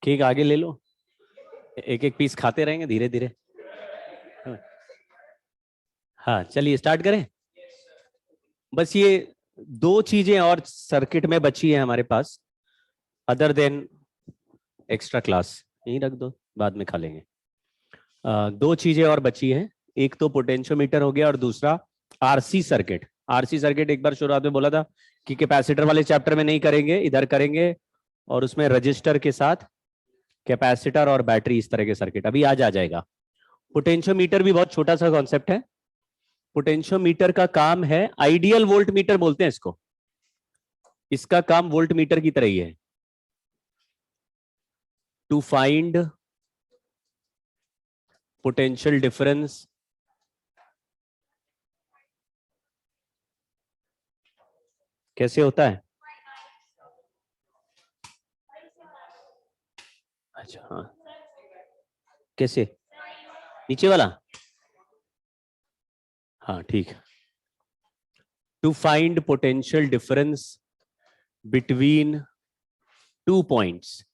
Cake आगे ले लो, एक एक पीस खाते रहेंगे धीरे धीरे। हाँ चलिए स्टार्ट करें। बस ये दो चीजें और सर्किट में बची है हमारे पास, अदर देन एक्स्ट्रा क्लास यहीं रख दो, बाद में खा लेंगे। दो चीजें और बची हैं, एक तो पोटेंशियोमीटर हो गया और दूसरा आरसी सर्किट। आरसी सर्किट एक बार शुरुआत में बोला था कि कैपेसिटर वाले चैप्टर में नहीं करेंगे, इधर करेंगे, और उसमें रजिस्टर के साथ कैपेसिटर और बैटरी, इस तरह के सर्किट अभी आज आ जाएगा। पोटेंशियोमीटर भी बहुत छोटा सा कॉन्सेप्ट है। पोटेंशियोमीटर का काम है, आइडियल वोल्ट मीटर बोलते हैं इसको, इसका काम वोल्ट मीटर की तरह ही है, टू फाइंड पोटेंशियल डिफरेंस कैसे होता है। अच्छा हाँ, कैसे, नीचे वाला, हाँ ठीक है। To find potential difference between two points.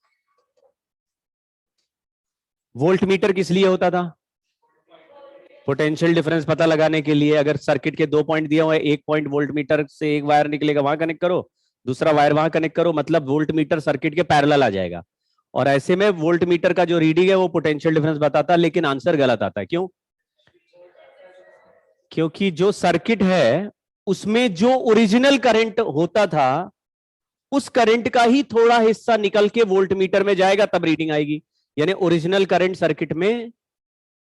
Voltmeter किस लिए होता था? पोटेंशियल डिफरेंस पता लगाने के लिए। अगर सर्किट के दो पॉइंट दिए हुए, एक पॉइंट वोल्ट मीटर से एक वायर निकलेगा, वहां कनेक्ट करो, दूसरा वायर वहां कनेक्ट करो, मतलब वोल्ट मीटर सर्किट के पैरेलल आ जाएगा। और ऐसे में वोल्ट मीटर का जो रीडिंग है वो पोटेंशियल डिफरेंस बताता है, लेकिन आंसर गलत आता है। क्यों? क्योंकि जो सर्किट है उसमें जो ओरिजिनल करंट होता था, उस करंट का ही थोड़ा हिस्सा निकल के वोल्ट मीटर में जाएगा, तब रीडिंग आएगी। यानी ओरिजिनल करंट सर्किट में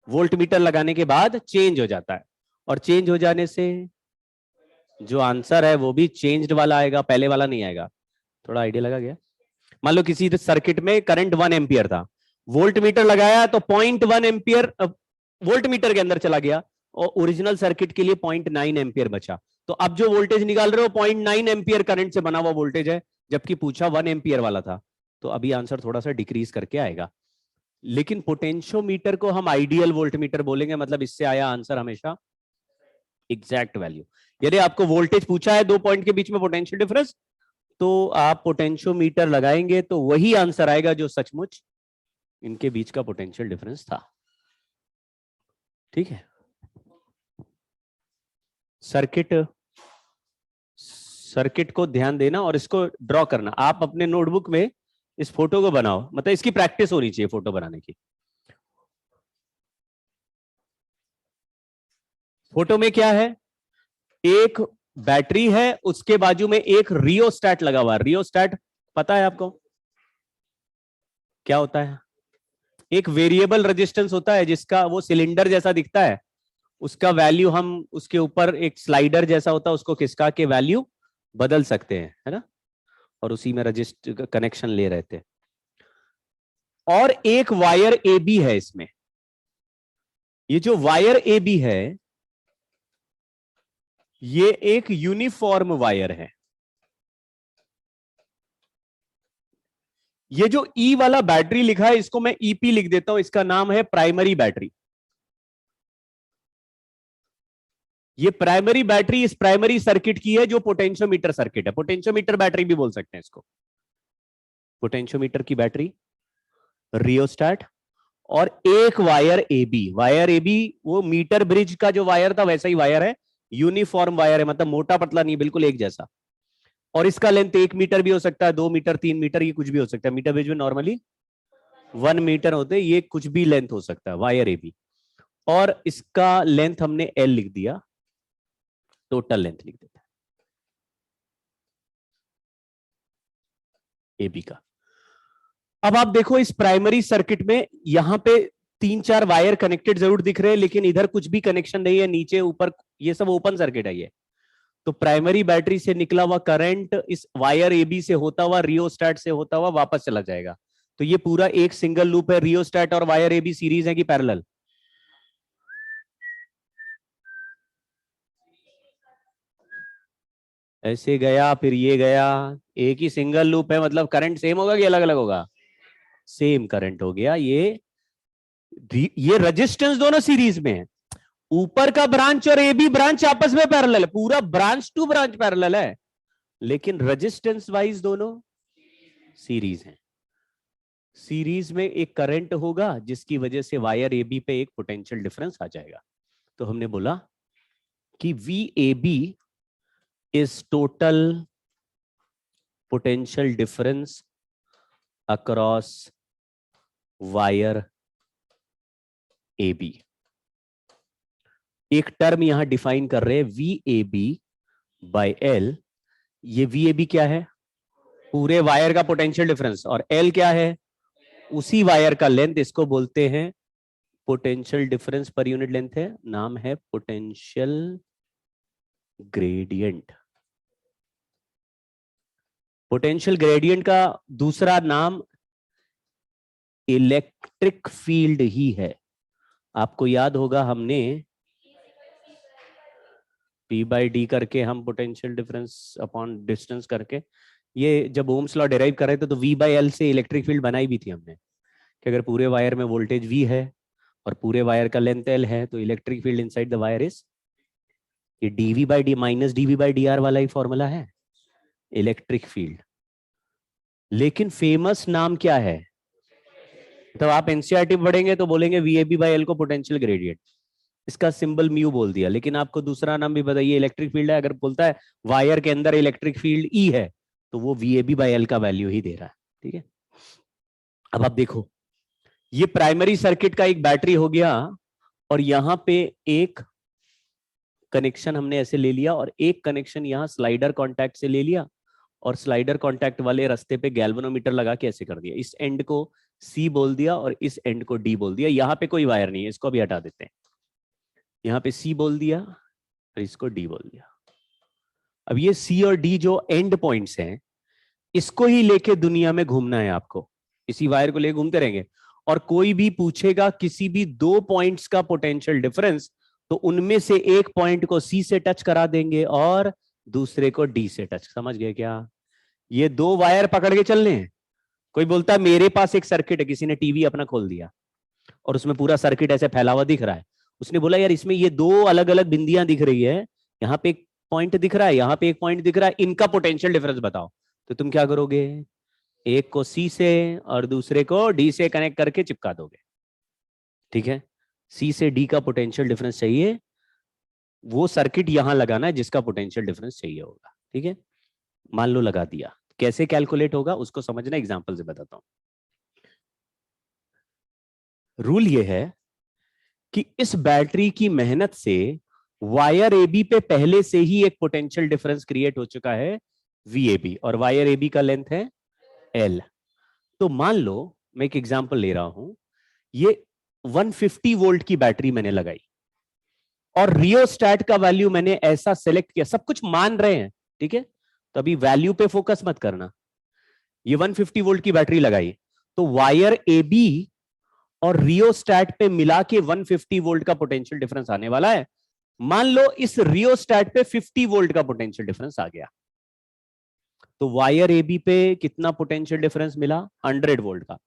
वोल्ट मीटर लगाने के बाद चेंज हो जाता है, और चेंज हो जाने से जो आंसर है वो भी चेंज्ड वाला आएगा, पहले वाला नहीं आएगा। थोड़ा आइडिया लगा गया? मान लो किसी सर्किट में करंट 1 एम्पियर था, वोल्ट मीटर लगाया तो 0.1 एम्पियर वोल्ट मीटर के अंदर चला गया, और ओरिजिनल सर्किट के लिए 0.9 एम्पियर बचा। तो अब जो वोल्टेज निकाल रहे हो 0.9 एम्पियर करंट से बना हुआ वोल्टेज है, जबकि पूछा 1 एम्पियर वाला था, तो अभी आंसर थोड़ा सा डिक्रीज करके आएगा। लेकिन पोटेंशियोमीटर को हम आइडियल वोल्टमीटर बोलेंगे, मतलब इससे आया आंसर हमेशा एग्जैक्ट वैल्यू। यदि आपको वोल्टेज पूछा है दो पॉइंट के बीच में पोटेंशियल डिफरेंस, तो आप पोटेंशियोमीटर लगाएंगे तो वही आंसर आएगा जो सचमुच इनके बीच का पोटेंशियल डिफरेंस था। ठीक है, सर्किट को ध्यान देना और इसको ड्रॉ करना। आप अपने नोटबुक में इस फोटो को बनाओ, मतलब इसकी प्रैक्टिस होनी चाहिए फोटो बनाने की। फोटो में क्या है? एक बैटरी है, उसके बाजू में एक रियोस्टैट लगा हुआ है। रियोस्टैट पता है आपको क्या होता है? एक वेरिएबल रेजिस्टेंस होता है जिसका वो सिलेंडर जैसा दिखता है, उसका वैल्यू हम उसके ऊपर एक स्लाइडर जैसा होता है, उसको खिसका के वैल्यू बदल सकते हैं, है ना? और उसी में रजिस्टर कनेक्शन ले रहे थे। और एक वायर ए बी है इसमें। ये जो वायर ए बी है ये एक यूनिफॉर्म वायर है। ये जो ई वाला बैटरी लिखा है इसको मैं ईपी लिख देता हूं, इसका नाम है प्राइमरी बैटरी। ये प्राइमरी बैटरी इस प्राइमरी सर्किट की है जो पोटेंशियोमीटर सर्किट है। पोटेंशियोमीटर बैटरी भी बोल सकते हैं इसको। पोटेंशियोमीटर की बैटरी, रियोस्टैट, और एक wire A B. Wire A B वो मीटर ब्रिज का जो वायर था वैसा ही वायर है, यूनिफॉर्म वायर है, मतलब मोटा पतला नहीं, बिल्कुल एक जैसा। और इसका लेंथ 1 मीटर भी हो सकता है, 2 मीटर, 3 मीटर, ये कुछ भी हो सकता है। मीटर ब्रिज में नॉर्मली 1 मीटर होते हैं, ये कुछ भी लेंथ हो सकता है, वायर ए बी। और इसका लेंथ हमने एल लिख दिया, टोटल लेंथ लिख देते हैं ए बी का। अब आप देखो इस प्राइमरी सर्किट में यहां पे 3-4 वायर कनेक्टेड जरूर दिख रहे हैं, लेकिन इधर कुछ भी कनेक्शन नहीं है, नीचे ऊपर ये सब ओपन सर्किट है ये। तो प्राइमरी बैटरी से निकला हुआ करंट इस वायर एबी से होता हुआ, रियोस्टैट से होता हुआ वापस चला जाएगा। तो ये पूरा एक सिंगल लूप है। रियोस्टैट और वायर एबी सीरीज है कि पैरेलल? ऐसे गया फिर ये गया, एक ही सिंगल लूप है, मतलब करंट सेम होगा कि अलग अलग होगा? सेम करंट हो गया। ये रेजिस्टेंस दोनों सीरीज में है। ऊपर का ब्रांच और ए बी ब्रांच आपस में पैरेलल है, पूरा ब्रांच टू ब्रांच पैरेलल है, लेकिन रेजिस्टेंस वाइज दोनों सीरीज हैं। सीरीज में एक करंट होगा जिसकी वजह से वायर ए बी पे एक पोटेंशियल डिफरेंस आ जाएगा। तो हमने बोला कि V A B is total potential difference across wire A B. एक टर्म यहां डिफाइन कर रहे हैं V A B by L. ये वी ए बी क्या है? पूरे वायर का पोटेंशियल डिफरेंस, और एल क्या है? उसी वायर का लेंथ। इसको बोलते हैं potential difference per unit length है, नाम है पोटेंशियल ग्रेडियंट। पोटेंशियल ग्रेडियंट का दूसरा नाम इलेक्ट्रिक फील्ड ही है। आपको याद होगा हमने P बाई डी करके हम पोटेंशियल डिफरेंस अपॉन डिस्टेंस करके, ये जब ओम्स लॉ डिराइव कर रहे थे तो V बाई एल से इलेक्ट्रिक फील्ड बनाई भी थी हमने कि अगर पूरे वायर में वोल्टेज V है और पूरे वायर का लेंथ L है तो electric field inside the wire is, ये dV by D minus dV by D R वाला ही फॉर्मूला है इलेक्ट्रिक फील्ड। लेकिन फेमस नाम क्या है? तो आप एनसीईआरटी पढ़ेंगे तो बोलेंगे VAB बाई एल को पोटेंशियल ग्रेडियंट, इसका सिंबल म्यू बोल दिया। लेकिन आपको दूसरा नाम भी बताइए, इलेक्ट्रिक फील्ड है। अगर बोलता है वायर के अंदर इलेक्ट्रिक फील्ड E है तो वो VAB बाई एल का वैल्यू ही दे रहा है। ठीक है, अब आप देखो, ये प्राइमरी सर्किट का एक बैटरी हो गया और यहां पे एक कनेक्शन हमने ऐसे ले लिया और एक कनेक्शन यहां स्लाइडर कॉन्टैक्ट से ले लिया और स्लाइडर कॉन्टैक्ट वाले रास्ते पे गैल्वेनोमीटर लगा के ऐसे कर दिया। इस एंड को C बोल दिया और इस एंड को D बोल दिया। यहां पे कोई वायर नहीं है, इसको भी हटा देते हैं। यहां पे C बोल दिया और इसको D बोल दिया। अब ये C और D जो एंड पॉइंट्स हैं, इसको ही लेके दुनिया में घूमना है आपको। इसी वायर को लेके घूमते रहेंगे और कोई भी पूछेगा किसी भी दो पॉइंट्स का पोटेंशियल डिफरेंस तो उनमें से एक पॉइंट को C से टच करा देंगे और दूसरे को D से टच। समझ गए क्या? ये दो वायर पकड़ के चलने हैं। कोई बोलता है मेरे पास एक सर्किट है, किसी ने टीवी अपना खोल दिया और उसमें पूरा सर्किट ऐसे फैला हुआ दिख रहा है। उसने बोला यार इसमें ये दो अलग अलग बिंदियां दिख रही है, यहाँ पे एक पॉइंट दिख रहा है, यहाँ पे एक पॉइंट दिख रहा है, इनका पोटेंशियल डिफरेंस बताओ। तो तुम क्या करोगे? एक को C से और दूसरे को D से कनेक्ट करके चिपका दोगे। ठीक है, C से D का पोटेंशियल डिफरेंस चाहिए, वो सर्किट यहां लगाना है जिसका पोटेंशियल डिफरेंस चाहिए होगा। ठीक है, मान लो लगा दिया। कैसे कैलकुलेट होगा उसको समझना, एग्जांपल से बताता हूं। रूल ये है कि इस बैटरी की मेहनत से वायर AB पे पहले से ही एक पोटेंशियल डिफरेंस क्रिएट हो चुका है VAB, और वायर AB का लेंथ है L। तो मान लो मैं एक एग्जांपल ले रहा हूं, ये 150 वोल्ट की बैटरी मैंने लगाई और रियोस्टैट का वैल्यू मैंने ऐसा सेलेक्ट किया, सब कुछ मान रहे हैं। ठीक है, तो अभी वैल्यू पे फोकस मत करना। ये 150 वोल्ट की बैटरी लगाई तो वायर AB और रियोस्टैट पे मिला के 150 वोल्ट का पोटेंशियल डिफरेंस आने वाला है। मान लो इस रियोस्टैट पे 50 वोल्ट का पोटेंशियल डिफरेंस आ गया तो वायर AB पे कितना पोटेंशियल डिफरेंस मिला? 100 वोल्ट का।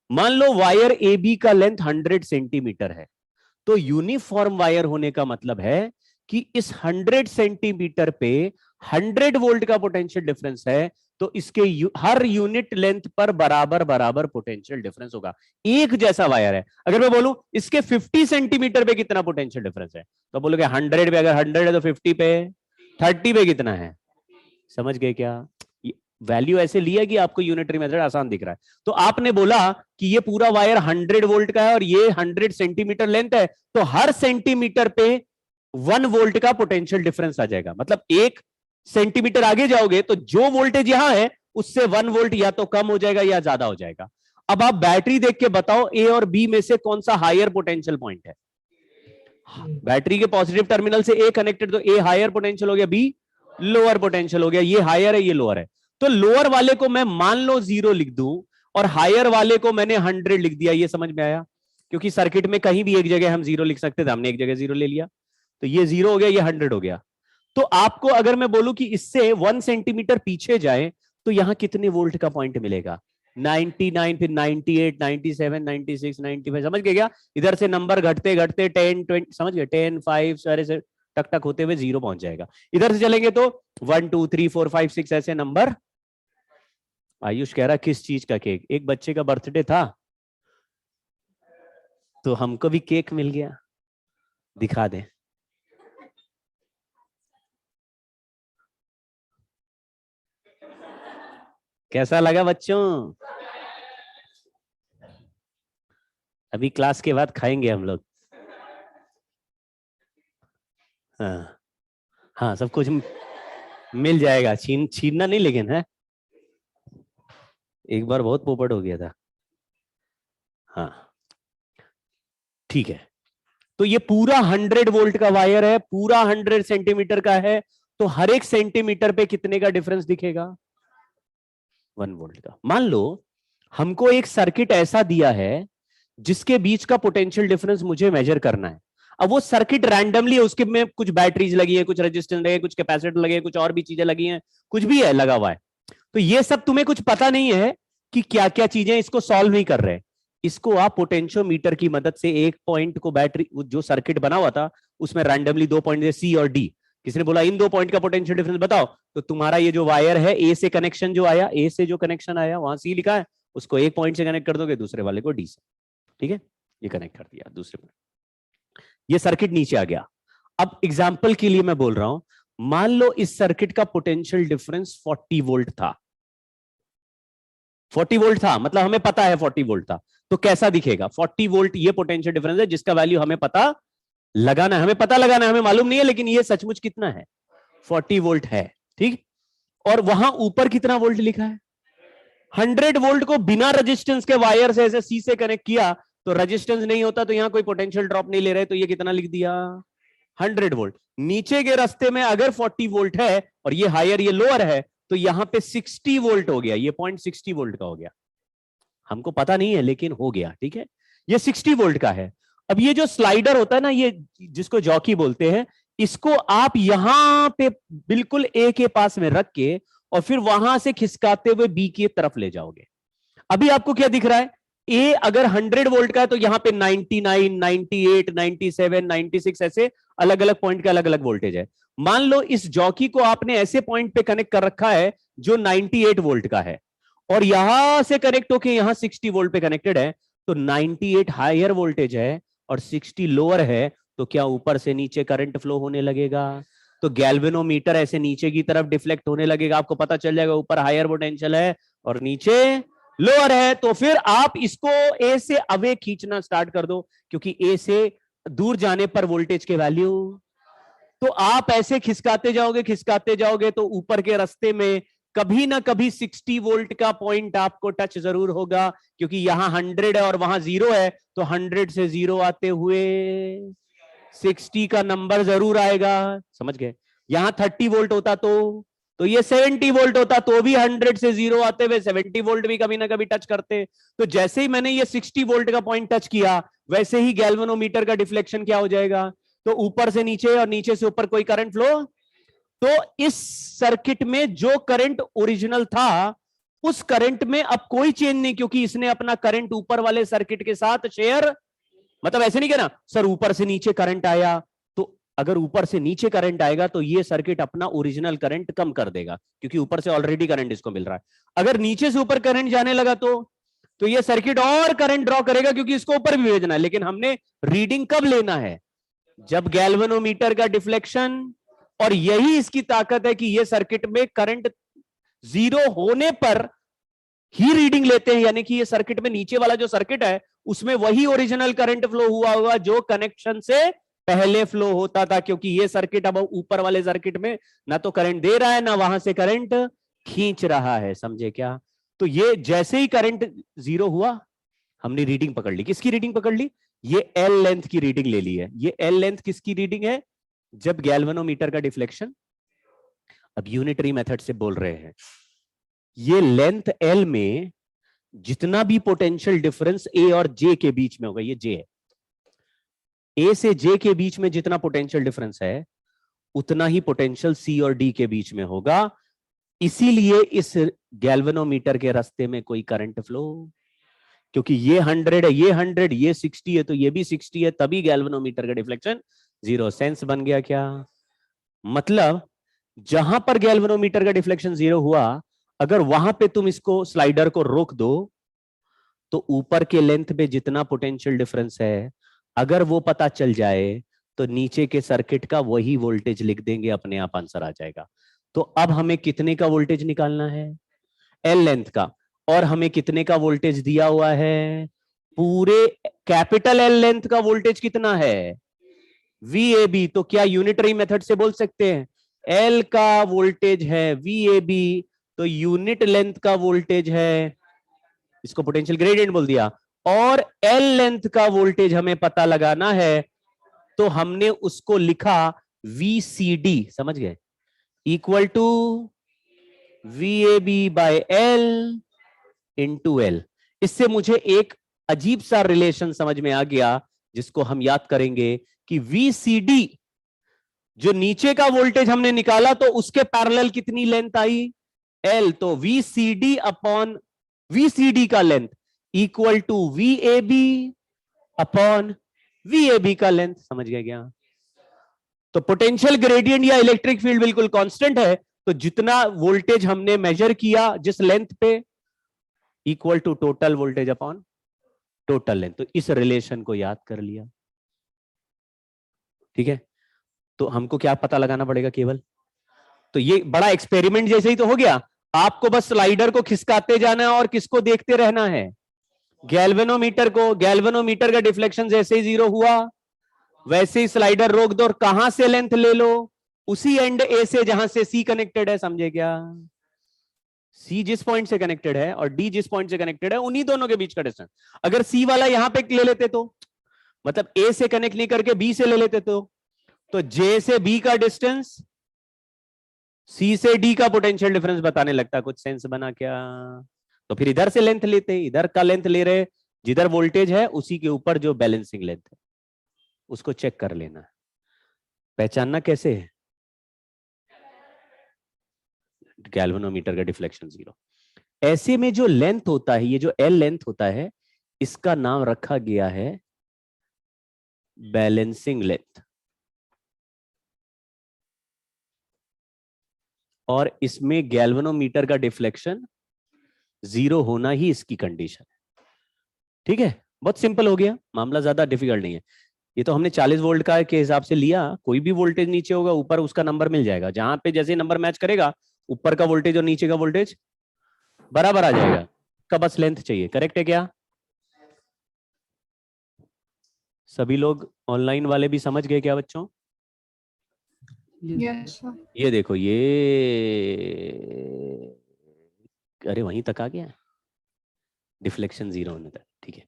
मान लो वायर AB का लेंथ 100 सेंटीमीटर है, तो यूनिफॉर्म वायर होने का मतलब है कि इस 100 सेंटीमीटर पे 100 वोल्ट का पोटेंशियल डिफरेंस है, तो इसके हर यूनिट लेंथ पर बराबर बराबर पोटेंशियल डिफरेंस होगा। एक जैसा वायर है। अगर मैं बोलूं इसके 50 सेंटीमीटर पे कितना पोटेंशियल डिफरेंस है, तो बोलोगे 100 पे, अगर 100 है तो 50 पे, 30 पे कितना है? समझ गए क्या? वैल्यू ऐसे लिया कि आपको यूनिटरी मेथड आसान दिख रहा है। तो आपने बोला कि ये पूरा वायर 100 वोल्ट का है और ये 100 सेंटीमीटर लेंथ है, तो हर सेंटीमीटर पे 1 वोल्ट का पोटेंशियल डिफरेंस आ जाएगा। मतलब 1 सेंटीमीटर आगे जाओगे तो जो वोल्टेज यहां है उससे 1 वोल्ट या तो कम हो जाएगा या ज्यादा हो जाएगा। अब आप बैटरी देख के बताओ ए और बी में से कौन सा हायर पोटेंशियल पॉइंट है? बैटरी के पॉजिटिव टर्मिनल से ए कनेक्टेड, तो ए हायर पोटेंशियल हो गया, बी लोअर पोटेंशियल हो गया। ये हायर है, ये लोअर है। तो लोअर वाले को मैं मान लो 0 लिख दूं और हायर वाले को मैंने 100 लिख दिया। ये समझ में आया? क्योंकि सर्किट में कहीं भी एक जगह हम 0 लिख सकते थे, हमने एक जगह 0 ले लिया, तो ये 0 हो गया, ये 100 हो गया। तो आपको अगर मैं बोलूं कि इससे 1 सेंटीमीटर पीछे जाए तो यहां कितने वोल्ट का पॉइंट मिलेगा? 99, फिर 98, 97, 96, 95। समझ गए क्या? इधर से नंबर घटते घटते 10, 20, समझ गए, 10, 5 सारे से टक टक होते हुए 0 पहुंच जाएगा। इधर से चलेंगे तो 1, 2, 3, 4, 5, 6 ऐसे नंबर आयुष कह रहा किस चीज का केक? एक बच्चे का बर्थडे था तो हमको भी केक मिल गया। दिखा दे। कैसा लगा बच्चों? अभी क्लास के बाद खाएंगे हम लोग। हाँ हाँ, सब कुछ मिल जाएगा। छीनना नहीं लेकिन है। एक बार बहुत पोपट हो गया था। हाँ ठीक है। तो ये पूरा 100 वोल्ट का वायर है, पूरा 100 सेंटीमीटर का है, तो हर एक सेंटीमीटर पे कितने का डिफरेंस दिखेगा? 1 वोल्ट का। मान लो हमको एक सर्किट ऐसा दिया है जिसके बीच का पोटेंशियल डिफरेंस मुझे मेजर करना है। अब वो सर्किट रैंडमली है, उसके में कुछ बैटरीज लगी है, कुछ रेजिस्टेंस लगे, कुछ कैपेसिटर लगे, कुछ और भी चीजें लगी हैं, कुछ भी है लगा हुआ है। तो ये सब तुम्हें कुछ पता नहीं है कि क्या क्या चीजें, इसको सॉल्व नहीं कर रहे। इसको आप पोटेंशियोमीटर की मदद से एक पॉइंट को, बैटरी जो सर्किट बना हुआ था उसमें रैंडमली 2 पॉइंट सी और डी, किसी ने बोला इन 2 पॉइंट का पोटेंशियल डिफरेंस बताओ, तो तुम्हारा ये जो वायर है, ए से कनेक्शन जो आया, ए से जो कनेक्शन आया वहां सी लिखा है, उसको एक पॉइंट से कनेक्ट कर दोगे, दूसरे वाले को डी से। ठीक है, ये कनेक्ट कर दिया दूसरे में। ये सर्किट नीचे आ गया। अब एग्जाम्पल के लिए मैं बोल रहा हूं, मान लो इस सर्किट का पोटेंशियल डिफरेंस 40 वोल्ट था। 40 वोल्ट था, मतलब हमें पता है 40 वोल्ट था, तो कैसा दिखेगा? 40 वोल्ट ये पोटेंशियल डिफरेंस है जिसका वैल्यू हमें पता लगाना है। हमें पता लगाना है, हमें मालूम नहीं है, लेकिन ये सचमुच कितना है? 40 वोल्ट है। ठीक। और वहां ऊपर कितना वोल्ट लिखा है? 100 वोल्ट को बिना रेजिस्टेंस के वायर से ऐसे सी से कनेक्ट किया, तो रेजिस्टेंस नहीं होता, तो यहां कोई पोटेंशियल ड्रॉप नहीं ले रहे, तो ये कितना लिख दिया? 100 वोल्ट। नीचे के रास्ते में अगर 40 वोल्ट है और ये हायर ये लोअर है, तो यहां पे 60 वोल्ट हो गया, ये 0.60 वोल्ट का हो गया। हमको पता नहीं है लेकिन हो गया। ठीक है, ये 60 वोल्ट का है। अब ये जो स्लाइडर होता है ना, ये जिसको जॉकी बोलते हैं, इसको आप यहां पे बिल्कुल ए के पास में रख के और फिर वहां से खिसकाते हुए बी की तरफ ले जाओगे। अभी आपको क्या दिख रहा है? ए अगर 100 वोल्ट का है तो यहां पे 99, 98, 97, 96 ऐसे अलग अलग पॉइंट का अलग अलग वोल्टेज है। मान लो इस जॉकी को आपने ऐसे पॉइंट पे कनेक्ट कर रखा है जो 98 वोल्ट का है, और यहां से कनेक्ट होके यहां 60 वोल्ट पे कनेक्टेड है, तो 98 हायर वोल्टेज है और 60 लोअर है, तो क्या ऊपर से नीचे करंट फ्लो होने लगेगा? तो गैल्वेनोमीटर ऐसे नीचे की तरफ डिफ्लेक्ट होने लगेगा। आपको पता चल जाएगा ऊपर हायर पोटेंशियल है और नीचे लोअर है। तो फिर आप इसको ए से अवे खींचना स्टार्ट कर दो, क्योंकि ए से दूर जाने पर वोल्टेज के वैल्यू, तो आप ऐसे खिसकाते जाओगे तो ऊपर के रास्ते में कभी ना कभी 60 वोल्ट का पॉइंट आपको टच जरूर होगा, क्योंकि यहां 100 है और वहां 0 है, तो 100 से 0 आते हुए 60 का नंबर जरूर आएगा। समझ गए? यहां 30 वोल्ट होता तो ये 70 वोल्ट होता, तो भी 100 से 0 आते हुए 70 वोल्ट भी कभी ना कभी टच करते। तो जैसे ही मैंने ये 60 वोल्ट का पॉइंट टच किया, वैसे ही गैल्वेनोमीटर का डिफ्लेक्शन क्या हो जाएगा? तो ऊपर से नीचे और नीचे से ऊपर कोई करंट फ्लो। तो इस सर्किट में जो करंट ओरिजिनल था, उस करंट में अब कोई चेंज नहीं, क्योंकि इसने अपना करंट ऊपर वाले सर्किट के साथ शेयर, मतलब ऐसे नहीं कहना सर ऊपर से नीचे करंट आया, तो अगर ऊपर से नीचे करंट आएगा तो ये सर्किट अपना ओरिजिनल करंट कम कर देगा, क्योंकि ऊपर से ऑलरेडी करंट इसको मिल रहा है। अगर नीचे से ऊपर करंट जाने लगा तो ये सर्किट और करंट ड्रॉ करेगा, क्योंकि इसको ऊपर भी भेजना है। लेकिन हमने रीडिंग कब लेना है? जब गैल्वेनोमीटर का डिफ्लेक्शन, और यही इसकी ताकत है कि ये सर्किट में करंट 0 होने पर ही रीडिंग लेते हैं, यानी कि ये सर्किट में नीचे वाला जो सर्किट है उसमें वही ओरिजिनल करंट फ्लो हुआ होगा जो कनेक्शन से पहले फ्लो होता था, क्योंकि ये सर्किट अब ऊपर वाले सर्किट में ना तो करंट दे रहा है ना वहां से करंट खींच रहा है। समझे क्या? तो ये जैसे ही करंट 0 हुआ, हमने रीडिंग पकड़ ली। किसकी रीडिंग पकड़ ली? ये एल लेंथ की रीडिंग ले ली है। ये एल लेंथ किसकी रीडिंग है? जब गैल्वेनोमीटर का डिफ्लेक्शन, अब यूनिटरी मेथड से बोल रहे हैं, ये लेंथ एल में जितना भी पोटेंशियल डिफरेंस ए और जे के बीच में होगा, ये जे है, ए से जे के बीच में जितना पोटेंशियल डिफरेंस है उतना ही पोटेंशियल सी और डी के बीच में होगा। इसीलिए इस गैल्वेनोमीटर के रास्ते में कोई करंट फ्लो, क्योंकि ये 100 है, ये 100, ये 60 है, तो ये भी 60 है, तभी गैल्वेनोमीटर का डिफ्लेक्शन 0। सेंस बन गया क्या? मतलब जहां पर गैल्वेनोमीटर का डिफ्लेक्शन 0 हुआ, अगर वहां पे तुम इसको स्लाइडर को रोक दो तो ऊपर के लेंथ पे जितना पोटेंशियल डिफरेंस है अगर वो पता चल जाए तो नीचे के सर्किट का वही वोल्टेज लिख देंगे, अपने आप आंसर आ जाएगा। तो अब हमें कितने का वोल्टेज निकालना है? एल लेंथ का। और हमें कितने का वोल्टेज दिया हुआ है? पूरे कैपिटल एल लेंथ का वोल्टेज कितना है? VAB। तो क्या यूनिटरी मेथड से बोल सकते हैं एल का वोल्टेज है VAB, तो यूनिट लेंथ का वोल्टेज है, इसको पोटेंशियल ग्रेडियंट बोल दिया, और एल लेंथ का वोल्टेज हमें पता लगाना है तो हमने उसको लिखा VCD, समझ गए, equal to VAB by L into L. इससे मुझे एक अजीब सा रिलेशन समझ में आ गया जिसको हम याद करेंगे कि VCD जो नीचे का वोल्टेज हमने निकाला तो उसके पैरेलल कितनी लेंथ आई? L। तो VCD अपॉन VCD का length equal to VAB upon VAB का लेंथ। समझ गया क्या? तो पोटेंशियल ग्रेडियंट या इलेक्ट्रिक फील्ड बिल्कुल कांस्टेंट है, तो जितना वोल्टेज हमने मेजर किया जिस लेंथ पे equal to total voltage upon total length. तो इस रिलेशन को याद कर लिया, ठीक है। तो हमको क्या पता लगाना पड़ेगा केवल, तो ये बड़ा एक्सपेरिमेंट जैसे ही तो हो गया। आपको बस स्लाइडर को खिसकाते जाना है और किसको देखते रहना है? गैल्वेनोमीटर को। गैल्वेनोमीटर का डिफ्लेक्शन जैसे ही 0 हुआ वैसे ही स्लाइडर रोक दो और कहां से लेंथ ले लो? उसी एंड ए से जहां से सी कनेक्टेड है। समझे क्या? सी जिस पॉइंट से कनेक्टेड है और डी जिस पॉइंट से कनेक्टेड है उन्हीं दोनों के बीच का डिस्टेंस। अगर सी वाला यहां पे ले लेते तो मतलब ए से कनेक्ट नहीं करके बी से ले लेते तो जे से बी का डिस्टेंस सी से डी का पोटेंशियल डिफरेंस बताने लगता। कुछ सेंस बना क्या? तो फिर इधर से लेंथ लेते, इधर का लेंथ ले रहे, जिधर वोल्टेज है उसी के ऊपर जो बैलेंसिंग लेंथ है उसको चेक कर लेना। पहचानना कैसे है? गैल्वेनोमीटर का डिफ्लेक्शन 0। ऐसे में जो लेंथ होता है, ये जो एल लेंथ होता है, इसका नाम रखा गया है बैलेंसिंग लेंथ। और इसमें गैल्वेनोमीटर का डिफ्लेक्शन 0 होना ही इसकी कंडीशन है। ठीक है, बहुत सिंपल हो गया मामला, ज्यादा डिफिकल्ट नहीं है। ये तो हमने 40 वोल्ट का के हिसाब से लिया, कोई भी वोल्टेज नीचे होगा ऊपर उसका नंबर मिल जाएगा। जहां पे जैसे नंबर मैच करेगा ऊपर का वोल्टेज और नीचे का वोल्टेज बराबर आ जाएगा। का बस लेंथ चाहिए। करेक्ट है क्या? सभी लोग ऑनलाइन वाले भी समझ गए क्या बच्चों? Yes sir. ये देखो, ये अरे वहीं तक आ गया, डिफ्लेक्शन 0 होने तक। ठीक है,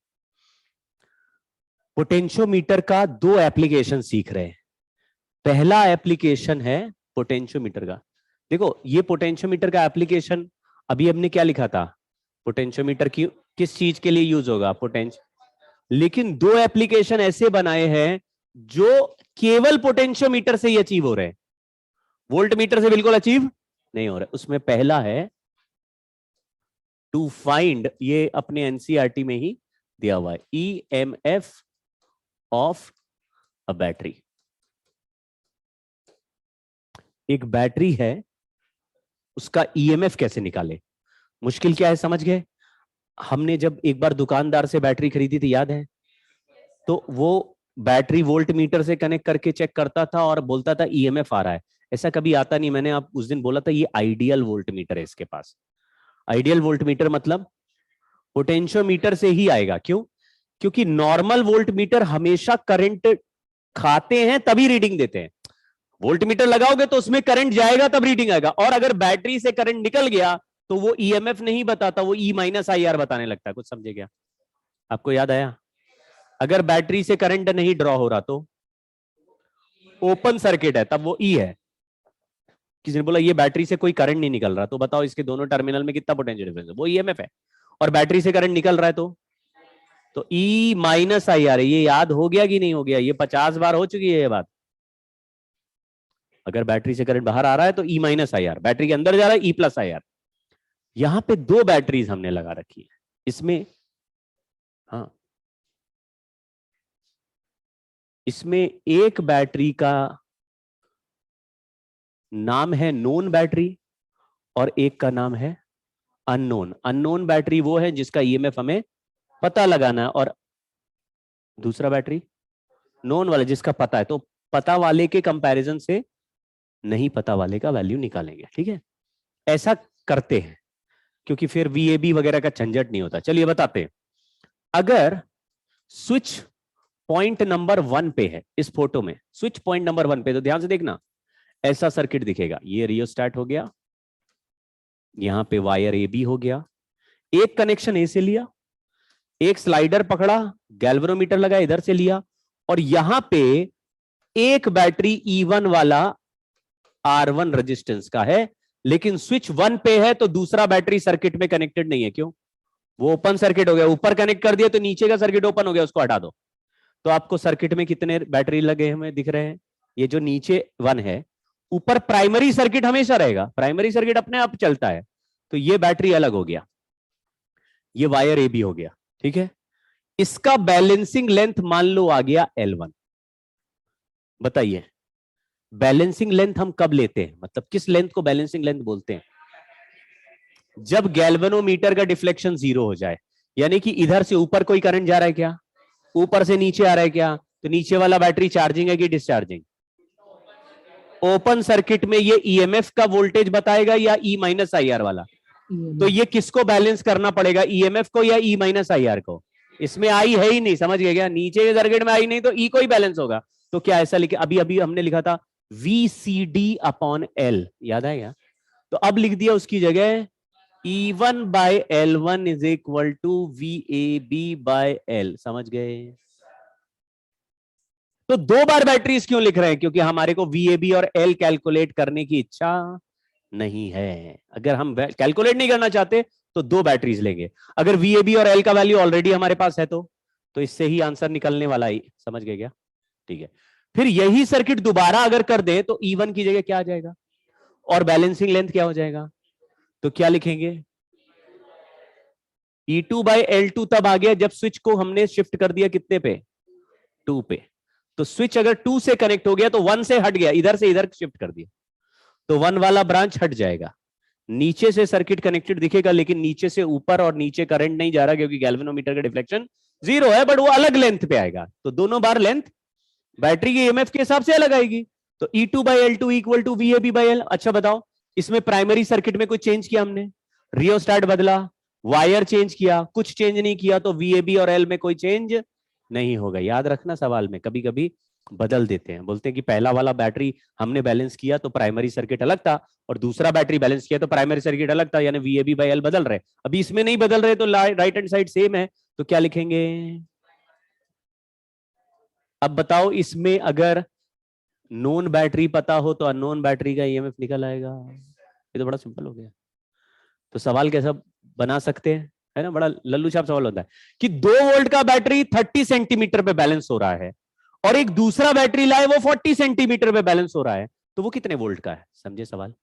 पोटेंशियोमीटर का 2 एप्लीकेशन सीख रहे हैं। पहला एप्लीकेशन है पोटेंशियोमीटर का। देखो ये पोटेंशियोमीटर का एप्लीकेशन अभी हमने क्या लिखा था? पोटेंशियोमीटर की किस चीज के लिए यूज होगा? पोटेंशियल। लेकिन 2 एप्लीकेशन ऐसे बनाए हैं जो केवल पोटेंशियोमीटर से ही अचीव हो रहे हैं, वोल्ट मीटर से बिल्कुल अचीव नहीं हो रहा। उसमें पहला है टू फाइंड, ये अपने एनसीईआरटी में ही दिया हुआ है, ईएमएफ ऑफ अ बैटरी। एक बैटरी है, उसका ईएमएफ कैसे निकाले? मुश्किल क्या है, समझ गए? हमने जब एक बार दुकानदार से बैटरी खरीदी थी, याद है? तो वो बैटरी वोल्ट मीटर से कनेक्ट करके चेक करता था और बोलता था ईएमएफ आ रहा है। ऐसा कभी आता नहीं। मैंने आप उस दिन बोला था ये आइडियल वोल्ट मीटर है इसके पास। आइडियल वोल्ट मीटर मतलब पोटेंशियोमीटर से ही आएगा। क्यों? क्योंकि नॉर्मल वोल्ट मीटर हमेशा करंट खाते हैं तभी रीडिंग देते हैं। वोल्ट मीटर लगाओगे तो उसमें करंट जाएगा तब रीडिंग आएगा, और अगर बैटरी से करंट निकल गया तो वो ईएमएफ नहीं बताता, वो E-IR बताने लगता है। कुछ समझे क्या? आपको याद आया? अगर बैटरी से करंट नहीं ड्रॉ हो रहा तो ओपन सर्किट है, तब वो ई है। किसी ने बोला ये बैटरी से कोई करंट नहीं निकल रहा, तो बताओ इसके दोनों टर्मिनल में कितना पोटेंशियल डिफरेंस है? वो ईएमएफ है। और बैटरी से करंट निकल रहा है तो E-IR है। ये याद हो गया कि नहीं हो गया? ये 50 बार हो चुकी है ये बात। अगर बैटरी से करंट बाहर आ रहा है तो E-IR, बैटरी के अंदर जा रहा है E+IR। यहां पे 2 बैटरीज हमने लगा रखी है इसमें। हाँ, इसमें एक बैटरी का नाम है नोन बैटरी और एक का नाम है अननोन, अननोन बैटरी वो है जिसका ईएमएफ हमें पता लगाना है, और दूसरा बैटरी नोन वाला जिसका पता है। तो पता वाले के कंपैरिजन से नहीं पता वाले का वैल्यू निकालेंगे, ठीक है। ऐसा करते हैं क्योंकि फिर वीएबी वगैरह का झंझट नहीं होता। चलिए बताते हैं। अगर स्विच पॉइंट नंबर 1 पे है, इस फोटो में स्विच पॉइंट नंबर 1 पे, तो ध्यान से देखना, ऐसा सर्किट दिखेगा। ये रियोस्टेट हो गया, यहां पे वायर ए बी हो गया, एक कनेक्शन ए से लिया, एक स्लाइडर पकड़ा, गैल्वेनोमीटर लगा इधर से लिया, और यहां पे एक बैटरी E1 वाला R1 रेजिस्टेंस का है, लेकिन स्विच 1 पे है तो दूसरा बैटरी सर्किट में कनेक्टेड नहीं है। क्यों? वो ओपन सर्किट हो गया, ऊपर कनेक्ट कर दिया तो नीचे का सर्किट ओपन हो गया, उसको हटा दो। तो आपको सर्किट में कितने बैटरी लगे हमें दिख रहे हैं? ये जो नीचे 1 है, ऊपर प्राइमरी सर्किट हमेशा रहेगा, प्राइमरी सर्किट अपने आप चलता है। तो ये बैटरी अलग हो गया, ये वायर ए बी हो गया, ठीक है। इसका बैलेंसिंग लेंथ मान लो आ गया L1। बताइए बैलेंसिंग लेंथ हम कब लेते हैं, मतलब किस लेंथ को बैलेंसिंग लेंथ बोलते हैं? जब गैल्वेनोमीटर का डिफ्लेक्शन 0 हो जाए, यानी कि इधर से ऊपर कोई करंट जा रहा है क्या, ऊपर से नीचे आ रहा है क्या, तो नीचे वाला बैटरी चार्जिंग है कि डिस्चार्जिंग? ओपन सर्किट में ये ईएमएफ का वोल्टेज बताएगा या ई माइनस आई आर वाला? तो ये किसको बैलेंस करना पड़ेगा, ईएमएफ को या ई माइनस आई आर को? इसमें आई है ही नहीं, समझ गए क्या? नीचे के सर्किट में आई नहीं तो ई को ही बैलेंस होगा। तो क्या ऐसा लिखे, अभी अभी हमने लिखा था VCD अपॉन L, याद आएगा? तो अब लिख दिया उसकी जगह E1 by L1 is equal to VAB by L। समझ गए? तो 2 बार बैटरीज क्यों लिख रहे हैं? क्योंकि हमारे को VAB और L कैलकुलेट करने की इच्छा नहीं है। अगर हम कैलकुलेट नहीं करना चाहते तो 2 बैटरीज लेंगे। अगर VAB और L का वैल्यू ऑलरेडी हमारे पास है तो इससे ही आंसर निकलने वाला ही। समझ गए क्या? ठीक है। फिर यही सर्किट दोबारा अगर कर दे तो E1 की जगह क्या आ जाएगा और बैलेंसिंग लेंथ क्या हो जाएगा? तो क्या लिखेंगे? E2 बाई L2 तब आ गया जब स्विच को हमने शिफ्ट कर दिया कितने पे? 2 पे। तो स्विच अगर 2 से कनेक्ट हो गया तो 1 से हट गया, इधर से इधर शिफ्ट कर दिया तो 1 वाला ब्रांच हट जाएगा। नीचे से सर्किट कनेक्टेड दिखेगा लेकिन नीचे से ऊपर और नीचे करंट नहीं जा रहा क्योंकि गैल्वेनोमीटर का डिफ्लेक्शन 0 है, बट वो अलग लेंथ पे आएगा। तो दोनों बार लेंथ बैटरी के ईएमएफ के हिसाब से अलग आएगी। तो E2 by L2 equal to VAB by L। अच्छा बताओ, इसमें प्राइमरी सर्किट में कुछ चेंज किया हमने? रियोस्टेट बदला, वायर चेंज किया, कुछ चेंज नहीं किया, तो VAB और L में कोई चेंज नहीं होगा। याद रखना, सवाल में कभी कभी बदल देते हैं, बोलते हैं कि पहला वाला बैटरी हमने बैलेंस किया तो प्राइमरी सर्किट अलग था और दूसरा बैटरी बैलेंस किया तो प्राइमरी सर्किट अलग था, यानी VAB बाई L बदल रहे। अभी इसमें नहीं बदल रहे तो राइट हैंड साइड सेम है, तो क्या लिखेंगे? अब बताओ, इसमें अगर नोन बैटरी पता हो तो अननोन बैटरी का ईएमएफ निकल आएगा। ये तो बड़ा सिंपल हो गया। तो सवाल कैसा बना सकते हैं, है ना? बड़ा लल्लू छाप सवाल होता है कि 2 वोल्ट का बैटरी 30 सेंटीमीटर पे बैलेंस हो रहा है और एक दूसरा बैटरी लाए वो 40 सेंटीमीटर पे बैलेंस हो रहा है, तो वो कितने वोल्ट का है? समझे सवाल?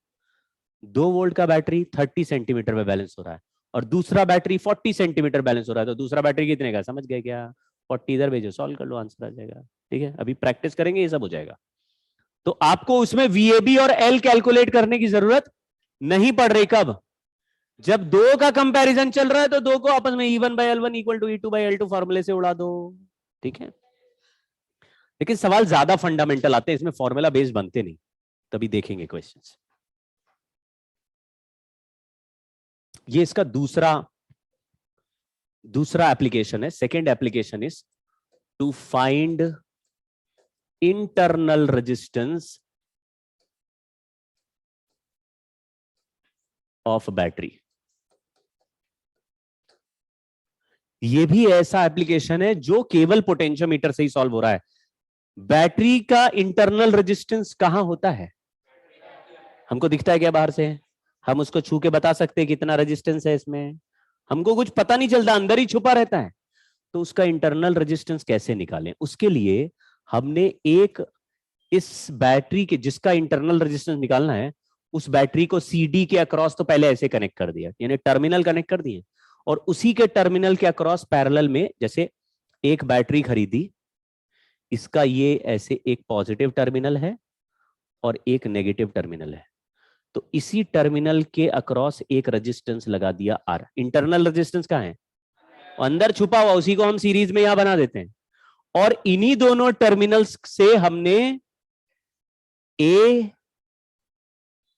2 वोल्ट का बैटरी 30 सेंटीमीटर पे बैलेंस हो रहा है और दूसरा बैटरी 40 सेंटीमीटर बैलेंस हो रहा है, तो दूसरा बैटरी कितने का? समझ गए क्या? 40 इधर भेजो, सॉल्व कर लो, आंसर आ जाएगा। ठीक है, अभी प्रैक्टिस करेंगे, ये सब हो जाएगा। तो आपको उसमें VAB और L कैलकुलेट करने की जरूरत नहीं पड़ रही। कब? जब 2 का कंपैरिजन चल रहा है तो 2 को आपस में E1 by L1 equal to E2 by L2 फॉर्मूले से उड़ा दो। ठीक है, लेकिन सवाल ज्यादा फंडामेंटल आते हैं, इसमें फॉर्मूला बेस्ड बनते नहीं, तभी देखेंगे क्वेश्चंस। ये इसका दूसरा एप्लीकेशन है। Second application is to find internal resistance of battery. ये भी ऐसा एप्लीकेशन है जो केवल पोटेंशियोमीटर से ही सॉल्व हो रहा है। बैटरी का इंटरनल रेजिस्टेंस कहां होता है? हमको दिखता है क्या बाहर से? हम उसको छू के बता सकते हैं कितना रेजिस्टेंस है इसमें? हमको कुछ पता नहीं चलता, अंदर ही छुपा रहता है। तो उसका इंटरनल रेजिस्टेंस कैसे निकालें? उसके लिए हमने एक इस बैटरी के जिसका इंटरनल रेजिस्टेंस निकालना है, उस बैटरी को CD के अक्रॉस तो पहले ऐसे कनेक्ट कर दिया, यानी टर्मिनल कनेक्ट कर दिए, और उसी के टर्मिनल के अक्रॉस पैरेलल में जैसे एक बैटरी खरीदी, इसका ये ऐसे एक पॉजिटिव टर्मिनल है और एक नेगेटिव टर्मिनल है। तो इसी टर्मिनल के अक्रॉस एक रेजिस्टेंस लगा दिया आर। इंटरनल रेजिस्टेंस कहाँ है? अंदर छुपा हुआ, उसी को हम सीरीज में यहां बना देते हैं। और इन्हीं दोनों टर्मिनल्स से हमने ए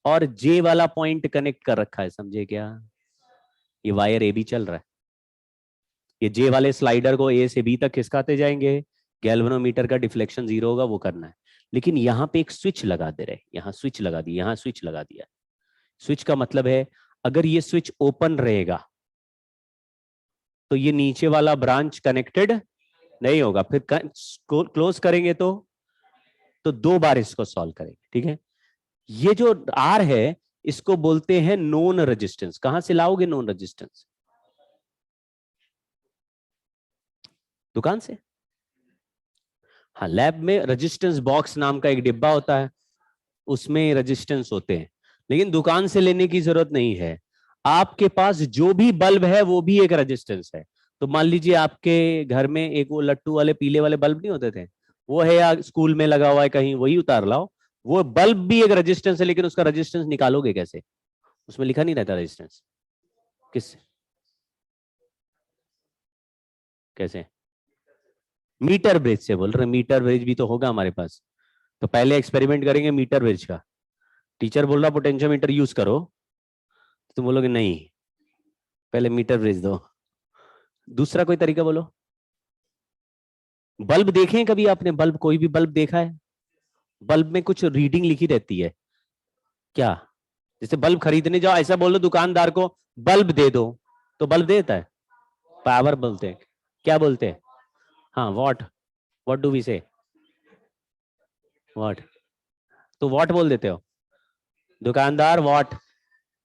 और जे वाला पॉइंट कनेक्ट कर रखा है, समझे क्या? ये वायर ए बी चल रहा है, ये जे वाले स्लाइडर को ए से बी तक खिसकाते जाएंगे, गैल्वेनोमीटर का डिफ्लेक्शन 0 होगा, वो करना है। लेकिन यहां पे एक स्विच लगा दे रहे, यहां स्विच लगा दी, यहां स्विच लगा दिया। स्विच का मतलब है अगर ये स्विच ओपन रहेगा तो ये नीचे वाला ब्रांच कनेक्टेड नहीं होगा, फिर क्लोज करेंगे तो 2 बार इसको सॉल्व करेंगे, ठीक है। ये जो आर है इसको बोलते हैं नोन रेजिस्टेंस। कहां से लाओगे नोन रेजिस्टेंस? दुकान से। हाँ, लैब में रेजिस्टेंस बॉक्स नाम का एक डिब्बा होता है, उसमें रेजिस्टेंस होते हैं, लेकिन दुकान से लेने की जरूरत नहीं है। आपके पास जो भी बल्ब है वो भी एक रेजिस्टेंस है। तो मान लीजिए आपके घर में एक वो लट्टू वाले पीले वाले बल्ब नहीं होते थे, वो है या स्कूल में लगा हुआ है कहीं, वही उतार लाओ, वो बल्ब भी एक रेजिस्टेंस है। लेकिन उसका रेजिस्टेंस निकालोगे कैसे? उसमें लिखा नहीं रहता रेजिस्टेंस। किस कैसे? मीटर ब्रिज से बोल रहे? मीटर ब्रिज भी तो होगा हमारे पास। तो पहले एक्सपेरिमेंट करेंगे मीटर ब्रिज का। टीचर बोल रहा पोटेंशियोमीटर यूज करो, तुम बोलोगे नहीं, पहले मीटर ब्रिज दो। दूसरा कोई तरीका बोलो। बल्ब देखें कभी आपने? बल्ब, कोई भी बल्ब देखा है? बल्ब में कुछ रीडिंग लिखी रहती है क्या? जैसे बल्ब खरीदने जाओ, ऐसा बोलो दुकानदार को बल्ब दे दो, तो बल्ब देता है? पावर बोलते हैं, क्या बोलते हैं? हाँ, वॉट। व्हाट डू वी से? व्हाट। तो वॉट बोल देते हो? दुकानदार वॉट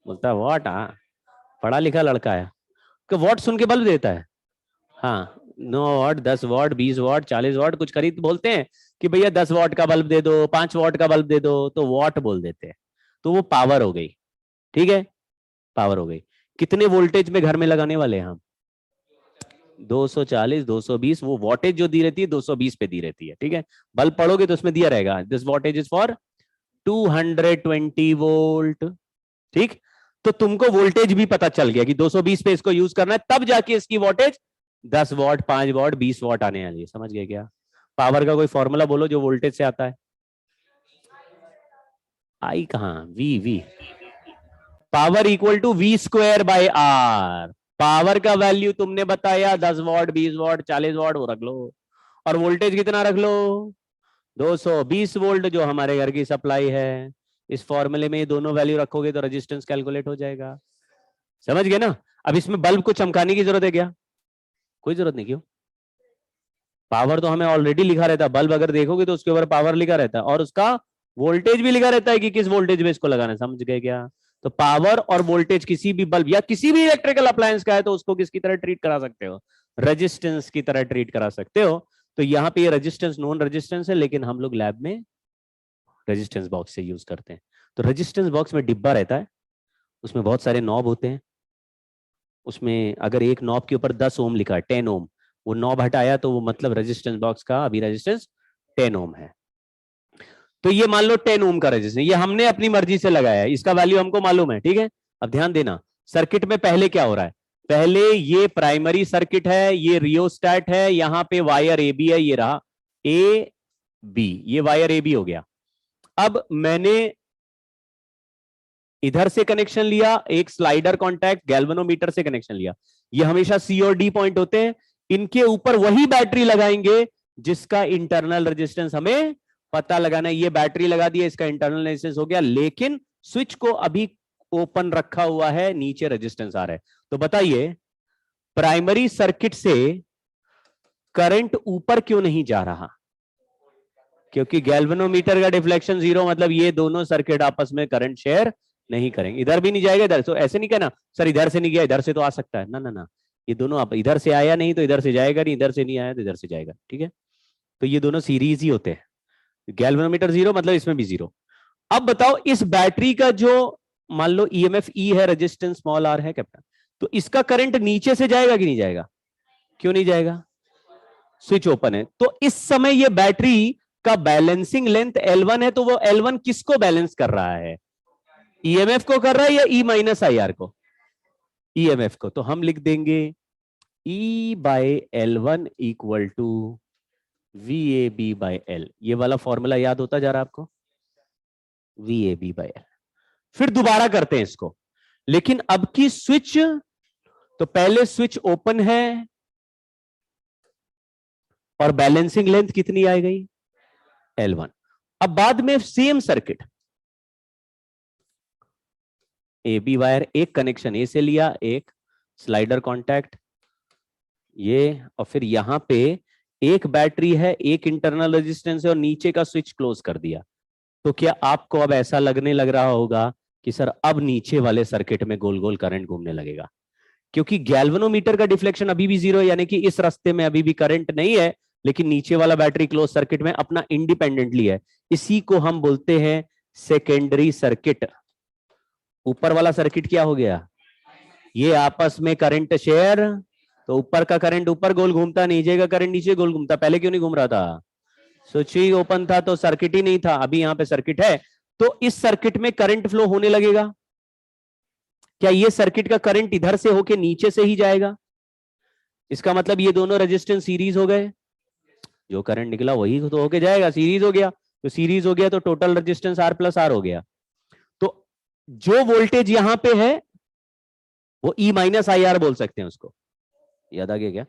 बोलता है, वॉट। हाँ, पढ़ा लिखा लड़का है, कि वॉट सुन के बल्ब देता है। हाँ, 9 वॉट, 10 वॉट, 20 वॉट, 40 वॉट कुछ खरीद बोलते हैं कि भैया 10 वॉट का बल्ब दे दो, 5 वॉट का बल्ब दे दो, तो वॉट बोल देते हैं। तो वो पावर हो गई, ठीक है, पावर हो गई। कितने वोल्टेज में घर में लगाने वाले हैं हम? 240, 220। वो वॉटेज जो दी रहती है 220 पे दी रहती है, ठीक है। बल्ब पढ़ोगे तो उसमें दिया रहेगा this wattage is for 220 volt, ठीक। तो तुमको वोल्टेज भी पता चल गया कि 220 पे इसको यूज करना है, तब जाके इसकी वॉटेज 10 वॉट, 5 वॉट, 20 वॉट आने वाली है। समझ गए क्या? पावर का कोई फॉर्मूला बोलो जो वोल्टेज से आता है। आई कहां? V V. Power equal to V square by R. Power का वैल्यू तुमने बताया 10 वॉट, 20 वॉट, 40 वॉट, वो रख लो। और वोल्टेज कितना रख लो? 220 वोल्ट, जो हमारे घर की सप्लाई है। इस फॉर्मूले में ये दोनों वैल्यू रखोगे तो रेजिस्टेंस कैलकुलेट हो जाएगा। समझ गए ना? अब इसमें बल्ब को चमकाने की जरूरत है क्या? कोई जरूरत नहीं। क्यों? पावर तो हमें ऑलरेडी लिखा रहता है। बल्ब अगर देखोगे तो उसके ऊपर पावर लिखा रहता है और उसका वोल्टेज भी लिखा रहता है कि किस वोल्टेज में इसको लगाना है। समझ गए क्या? तो पावर और वोल्टेज किसी भी बल्ब या किसी भी इलेक्ट्रिकल अप्लायंस का है तो उसको किसकी तरह ट्रीट करा सकते हो? रेजिस्टेंस की तरह ट्रीट करा सकते हो। तो यहाँ पे ये रेजिस्टेंस नॉन रेजिस्टेंस है, लेकिन हम लोग लैब में रेजिस्टेंस बॉक्स से यूज करते हैं। तो रेजिस्टेंस बॉक्स में डिब्बा रहता है, उसमें बहुत सारे नॉब होते हैं। उसमें अगर एक नॉब के ऊपर 10 ओम लिखा है, 10 ओम, वो नॉब हटाया तो वो मतलब रेजिस्टेंस बॉक्स का अभी रेजिस्टेंस 10 ओम है। तो ये मान लो 10 ओम का रेजिस्टेंस, ये हमने अपनी मर्जी से लगाया है, इसका वैल्यू हमको मालूम है, ठीक है। अब ध्यान देना, सर्किट में पहले क्या हो रहा है? पहले ये प्राइमरी सर्किट है, ये रियोस्टैट है, यहां पे वायर ए बी है, ये रहा ए बी, ये वायर ए बी हो गया। अब मैंने इधर से कनेक्शन लिया, एक स्लाइडर कॉन्टैक्ट गैल्वेनोमीटर से कनेक्शन लिया। ये हमेशा सी और डी पॉइंट होते हैं। इनके ऊपर वही बैटरी लगाएंगे जिसका इंटरनल रेजिस्टेंस हमें पता लगाना है। ये बैटरी लगा दी है, इसका इंटरनल रेजिस्टेंस हो गया, लेकिन स्विच को अभी ओपन रखा हुआ है, नीचे रेजिस्टेंस आ रहा है। तो बताइए, प्राइमरी सर्किट से करंट ऊपर क्यों नहीं जा रहा? क्योंकि गैल्वेनोमीटर का डिफ्लेक्शन 0, मतलब ये दोनों सर्किट आपस में करंट शेयर नहीं करेंगे। इधर भी नहीं जाएगा, इधर तो ऐसे नहीं कहना सर इधर से नहीं गया, इधर से तो आ सकता है। ना ना ना, ये दोनों आप इधर से आया नहीं तो इधर से जाएगा नहीं, इधर से नहीं आया तो इधर से जाएगा, ठीक है। तो ये दोनों सीरीज ही होते हैं। गैल्वेनोमीटर 0 मतलब इसमें भी 0। अब बताओ, इस बैटरी का जो मान लो ईएमएफ ई है, रेजिस्टेंस स्मॉल आर है कैपिटल, तो इसका करंट नीचे से जाएगा कि नहीं जाएगा? क्यों नहीं जाएगा? स्विच ओपन है। तो इस समय ये बैटरी का बैलेंसिंग लेंथ L1 है, तो वो L1 किसको बैलेंस कर रहा है? ईएमएफ को कर रहा है या ई माइनस आई आर को? ईएमएफ को। तो हम लिख देंगे E by L one equal to V A B by L. ये वाला फॉर्मूला याद होता जा रहा है आपको? V A B by L. फिर दोबारा करते हैं इसको, लेकिन अब की स्विच, तो पहले स्विच ओपन है और बैलेंसिंग लेंथ कितनी आ गई? L1। अब बाद में same circuit, A B wire, एक कनेक्शन ए से लिया, एक स्लाइडर कॉन्टैक्ट ये, और फिर यहां पे एक बैटरी है, एक इंटरनल रेजिस्टेंस है और नीचे का स्विच क्लोज कर दिया। तो क्या आपको अब ऐसा लगने लग रहा होगा कि सर अब नीचे वाले सर्किट में गोल गोल करंट घूमने लगेगा? क्योंकि गैल्वेनोमीटर का डिफ्लेक्शन अभी भी जीरो है, यानी कि इस रास्ते में अभी भी करंट नहीं है, लेकिन नीचे वाला बैटरी क्लोज सर्किट में अपना इंडिपेंडेंटली है। इसी को हम बोलते हैं सेकेंडरी सर्किट। ऊपर वाला सर्किट क्या हो गया? ये आपस में करंट शेयर, तो ऊपर का करंट ऊपर गोल घूमता, नीचे का करंट नीचे गोल घूमता। पहले क्यों नहीं घूम रहा था? स्विच ही ओपन था तो सर्किट ही नहीं था। अभी यहां पे सर्किट है, तो इस सर्किट में करंट फ्लो होने लगेगा। क्या ये सर्किट का करंट इधर से होके नीचे से ही जाएगा? इसका मतलब ये दोनों रेजिस्टेंस सीरीज हो गए, जो करंट निकला वही तो होके जाएगा, सीरीज हो गया। तो सीरीज हो गया तो total resistance R plus R हो गया। तो जो वोल्टेज यहां पे है वो ई माइनस आई आर बोल सकते हैं उसको। याद आ गया क्या?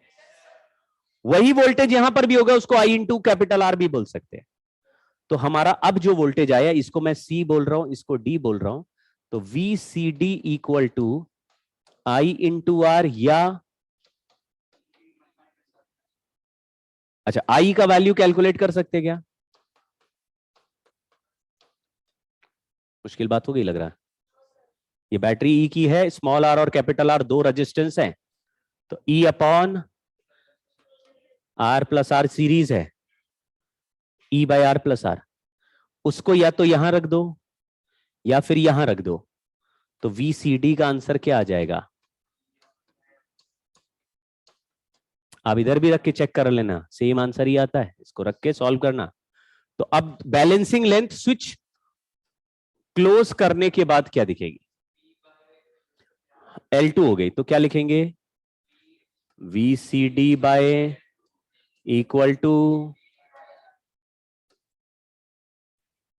वही वोल्टेज यहां पर भी होगा, उसको आई इंटू कैपिटल आर भी बोल सकते हैं। तो हमारा अब जो वोल्टेज आया, इसको मैं सी बोल रहा हूं, इसको डी बोल रहा हूं। तो V C D equal to I into R, या अच्छा आई का वैल्यू कैलकुलेट कर सकते क्या? मुश्किल बात हो गई लग रहा है। ये बैटरी ई की है, स्मॉल आर और कैपिटल आर दो रेजिस्टेंस हैं, तो E upon R plus R series है, E by R plus R. उसको या तो यहां रख दो या फिर यहां रख दो, तो वीसीडी का आंसर क्या आ जाएगा? आप इधर भी रख के चेक कर लेना, सेम आंसर ही आता है, इसको रख के सॉल्व करना। तो अब बैलेंसिंग लेंथ स्विच क्लोज करने के बाद क्या दिखेगी? L2 हो गई, तो क्या लिखेंगे? VCD बाय इक्वल टू,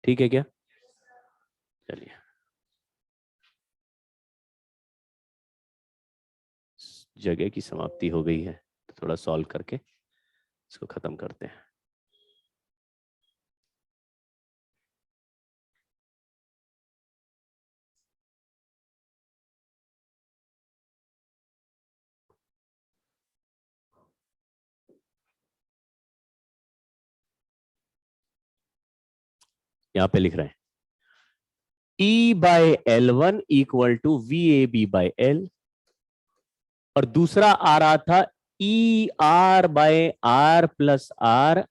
ठीक है क्या? चलिए, जगह की समाप्ति हो गई है, तो थोड़ा सॉल्व करके इसको खत्म करते हैं। यहां पे लिख रहे हैं E by L1 equal to V A B by L, और दूसरा आ रहा था E R by R plus R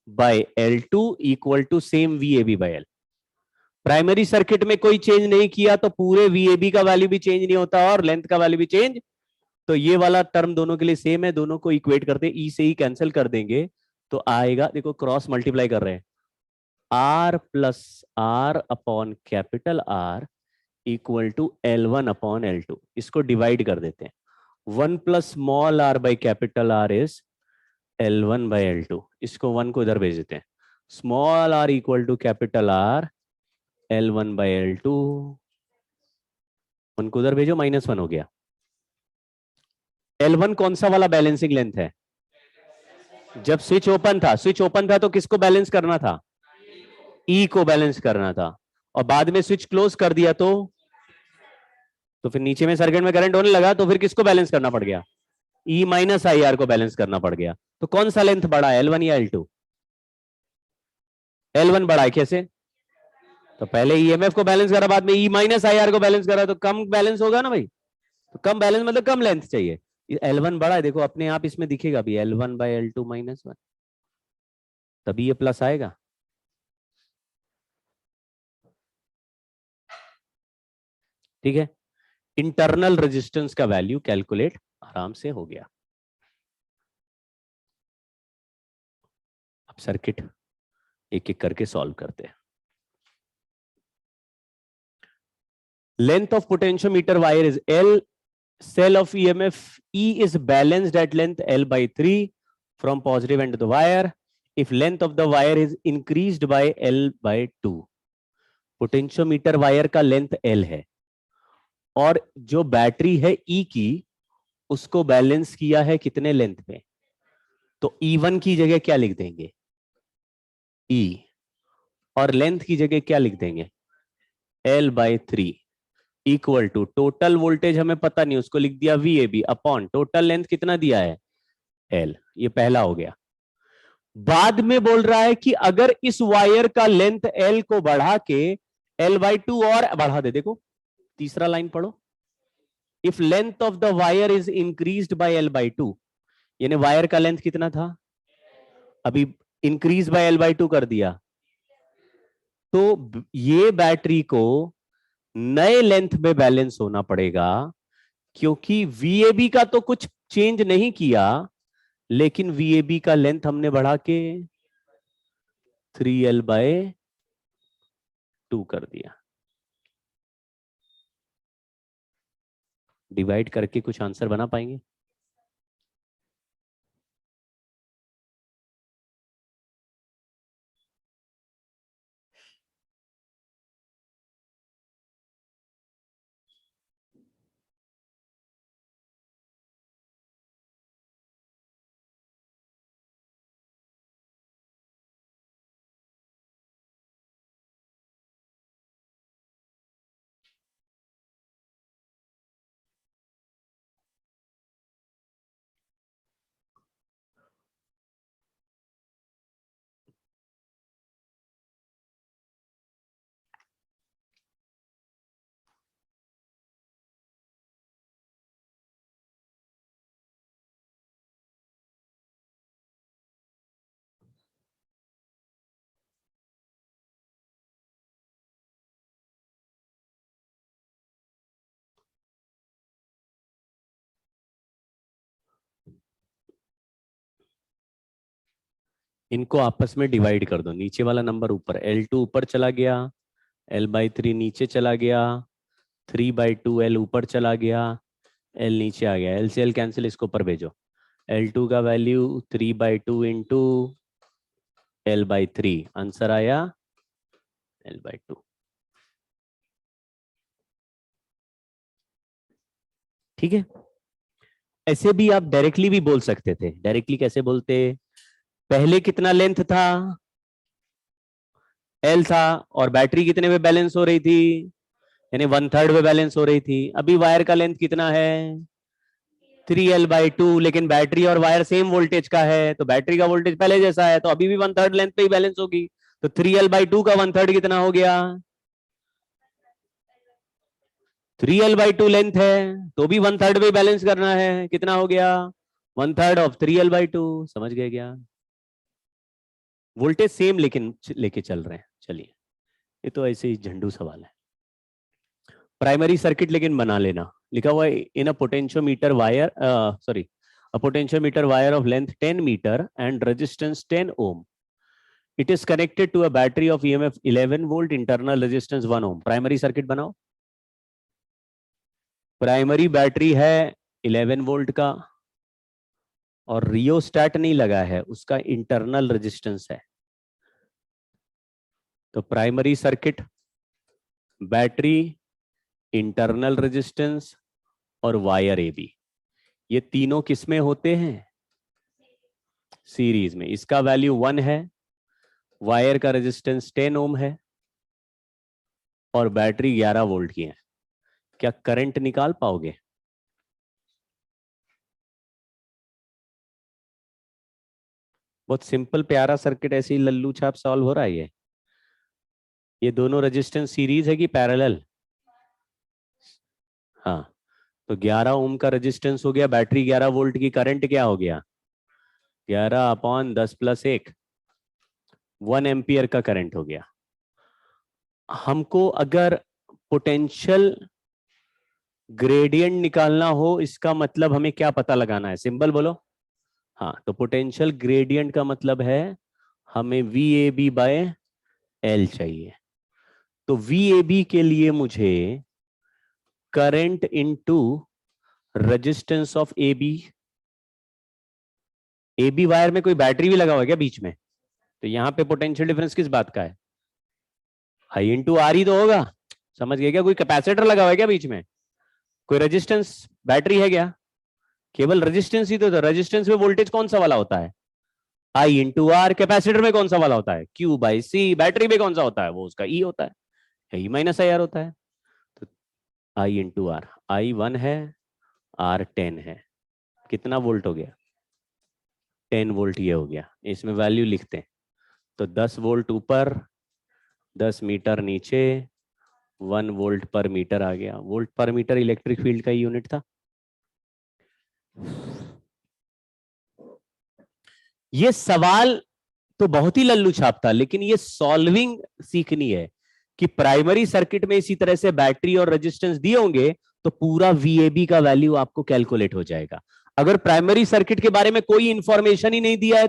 by L2 equal to same V A B by L. Primary circuit में कोई चेंज नहीं किया तो पूरे वी ए बी का वैल्यू भी चेंज नहीं होता और लेंथ का वैल्यू भी चेंज, तो ये वाला टर्म दोनों के लिए सेम है, दोनों को इक्वेट करते ई से ही कैंसिल कर देंगे, तो आएगा, देखो क्रॉस मल्टीप्लाई कर रहे हैं, R plus R upon capital R equal to L1 upon L2। इसको डिवाइड कर देते हैं, 1 plus small R by capital R is L1 by L2। इसको 1 को इधर भेज देते हैं, small R equal to capital R L1 by L2, 1 को उधर भेजो, -1 हो गया। L1 कौन सा वाला बैलेंसिंग लेंथ है? जब स्विच ओपन था, स्विच ओपन था तो किसको बैलेंस करना था? ई को बैलेंस करना था, और बाद में स्विच क्लोज कर दिया तो फिर नीचे में सर्किट में करंट होने लगा, तो फिर किसको बैलेंस करना पड़ गया? ई माइनस आई आर को बैलेंस करना पड़ गया। तो कौन सा लेंथ बड़ा है, L1 या L2? L1 बड़ा है। कैसे? तो पहले ईएमएफ को बैलेंस करा, बाद में ई माइनस आई आर को बैलेंस करा, तो कम बैलेंस होगा ना भाई। तो कम बैलेंस मतलब कम लेंथ चाहिए। L1 बड़ा है, देखो अपने आप इसमें दिखेगा भी L1 बाई L2 -1, तभी ये प्लस आएगा। ठीक है, इंटरनल रेजिस्टेंस का वैल्यू कैलकुलेट आराम से हो गया। अब सर्किट एक एक करके सॉल्व करते हैं। Length of potentiometer wire is L. Cell of EMF E is balanced at length L by 3 from positive end of the wire if length of the wire is increased by L by 2. Potentiometer wire का length L है और जो battery है E की उसको balance किया है कितने लेंथ में, तो E1 की जगह क्या लिख देंगे E और लेंथ की जगह क्या लिख देंगे L by 3 equal to total voltage हमें पता नहीं उसको लिख दिया VAB अपॉन टोटल लेंथ कितना दिया है L. ये पहला हो गया. बाद में बोल रहा है कि अगर इस वायर का लेंथ L को बढ़ा के L by 2 और बढ़ा दे, देखो तीसरा लाइन पढ़ो, if length of the wire is increased by L by 2, यानी वायर का लेंथ कितना था, अभी इंक्रीज बाय L by 2 कर दिया, तो ये बैटरी को नए लेंथ में बैलेंस होना पड़ेगा क्योंकि VAB का तो कुछ चेंज नहीं किया लेकिन VAB का लेंथ हमने बढ़ा के 3L by 2 कर दिया. डिवाइड करके कुछ आंसर बना पाएंगे? इनको आपस में डिवाइड कर दो, नीचे वाला नंबर ऊपर, L2 ऊपर चला गया, L by 3 नीचे चला गया, 3 by 2 L ऊपर चला गया, L नीचे आ गया, L से L कैंसिल, इसको ऊपर भेजो. L2 का value 3 by 2 into L by 3, answer आया L by 2. ठीक है, ऐसे भी आप डायरेक्टली भी बोल सकते थे. डायरेक्टली कैसे बोलते, पहले कितना लेंथ था L था और बैटरी कितने में बैलेंस हो रही थी, यानी 1/3 में बैलेंस हो रही थी. अभी वायर का लेंथ कितना है 3L by 2, लेकिन बैटरी और वायर सेम वोल्टेज का है तो बैटरी का वोल्टेज पहले जैसा है तो अभी भी 1/3 लेंथ पे ही बैलेंस होगी. तो 3L by 2 का 1/3 कितना हो गया, 3L by 2 लेंथ है तो भी 1/3 पे बैलेंस करना है, कितना हो गया 1/3 ऑफ 3L by 2. समझ गए क्या, वोल्टेज सेम लेकिन लेके चल रहे हैं. चलिए, ये तो ऐसे ही झंडू सवाल है. प्राइमरी सर्किट लेकिन बना लेना, लिखा हुआ है in a potentiometer wire, sorry, a potentiometer wire of length 10 meter and resistance 10 ohm. It is connected to a battery of EMF 11 volt, internal resistance 1 ohm. Primary circuit बनाओ. प्राइमरी बैटरी है 11 volt का और rheostat नहीं लगा है, उसका internal resistance है. तो primary circuit, battery, internal resistance और वायर AB, ये तीनों किसमें होते हैं, सीरीज में. इसका वैल्यू 1 है, वायर का रेजिस्टेंस 10 ओम है और बैटरी 11 वोल्ट की है. क्या करंट निकाल पाओगे, बहुत सिंपल प्यारा सर्किट, ऐसे ही लल्लू छाप सॉल्व हो रहा है. ये दोनों रेजिस्टेंस सीरीज है कि पैरेलल, हाँ, तो 11 ओम का रेजिस्टेंस हो गया, बैटरी 11 वोल्ट की, करंट क्या हो गया 11/10 + 1, 1 एम्पियर का करंट हो गया. हमको अगर पोटेंशियल ग्रेडियंट निकालना हो, इसका मतलब हमें क्या पता लगाना है, सिंबल बोलो. हाँ, तो पोटेंशियल ग्रेडियंट का मतलब है हमें VAB by L चाहिए. तो VAB के लिए मुझे current into resistance of A B. A B wire में कोई बैटरी भी लगा हुआ है क्या बीच में? तो यहां पे पोटेंशियल डिफरेंस किस बात का है? आई इंटू आर ही तो होगा। समझ गए क्या? कोई कैपेसिटर लगा हुआ है क्या बीच में? कोई रेजिस्टेंस बैटरी है क्या? केवल रेजिस्टेंस ही तो था। रेजिस्टेंस में वोल्टेज कौन सा वाला होता है? आई इंटू आर। कैपेसिटर में कौन सा वाला होता है? Q by C. बैटरी में कौन सा होता है? वो उसका ई होता है, ई माइनस आई आर होता है। तो आई इंटू आर, आई 1 है, आर 10 है। कितना वोल्ट हो गया? 10 वोल्ट ये हो गया। इसमें वैल्यू लिखते हैं तो 10 वोल्ट ऊपर, 10 मीटर नीचे, 1 वोल्ट पर मीटर आ गया। वोल्ट पर मीटर इलेक्ट्रिक फील्ड का यूनिट था। ये सवाल तो बहुत ही लल्लू छाप था, लेकिन ये सॉल्विंग सीखनी है कि प्राइमरी सर्किट में इसी तरह से बैटरी और रेजिस्टेंस दिए होंगे तो पूरा वीएबी का वैल्यू आपको कैलकुलेट हो जाएगा। अगर प्राइमरी सर्किट के बारे में कोई इंफॉर्मेशन ही नहीं दिया है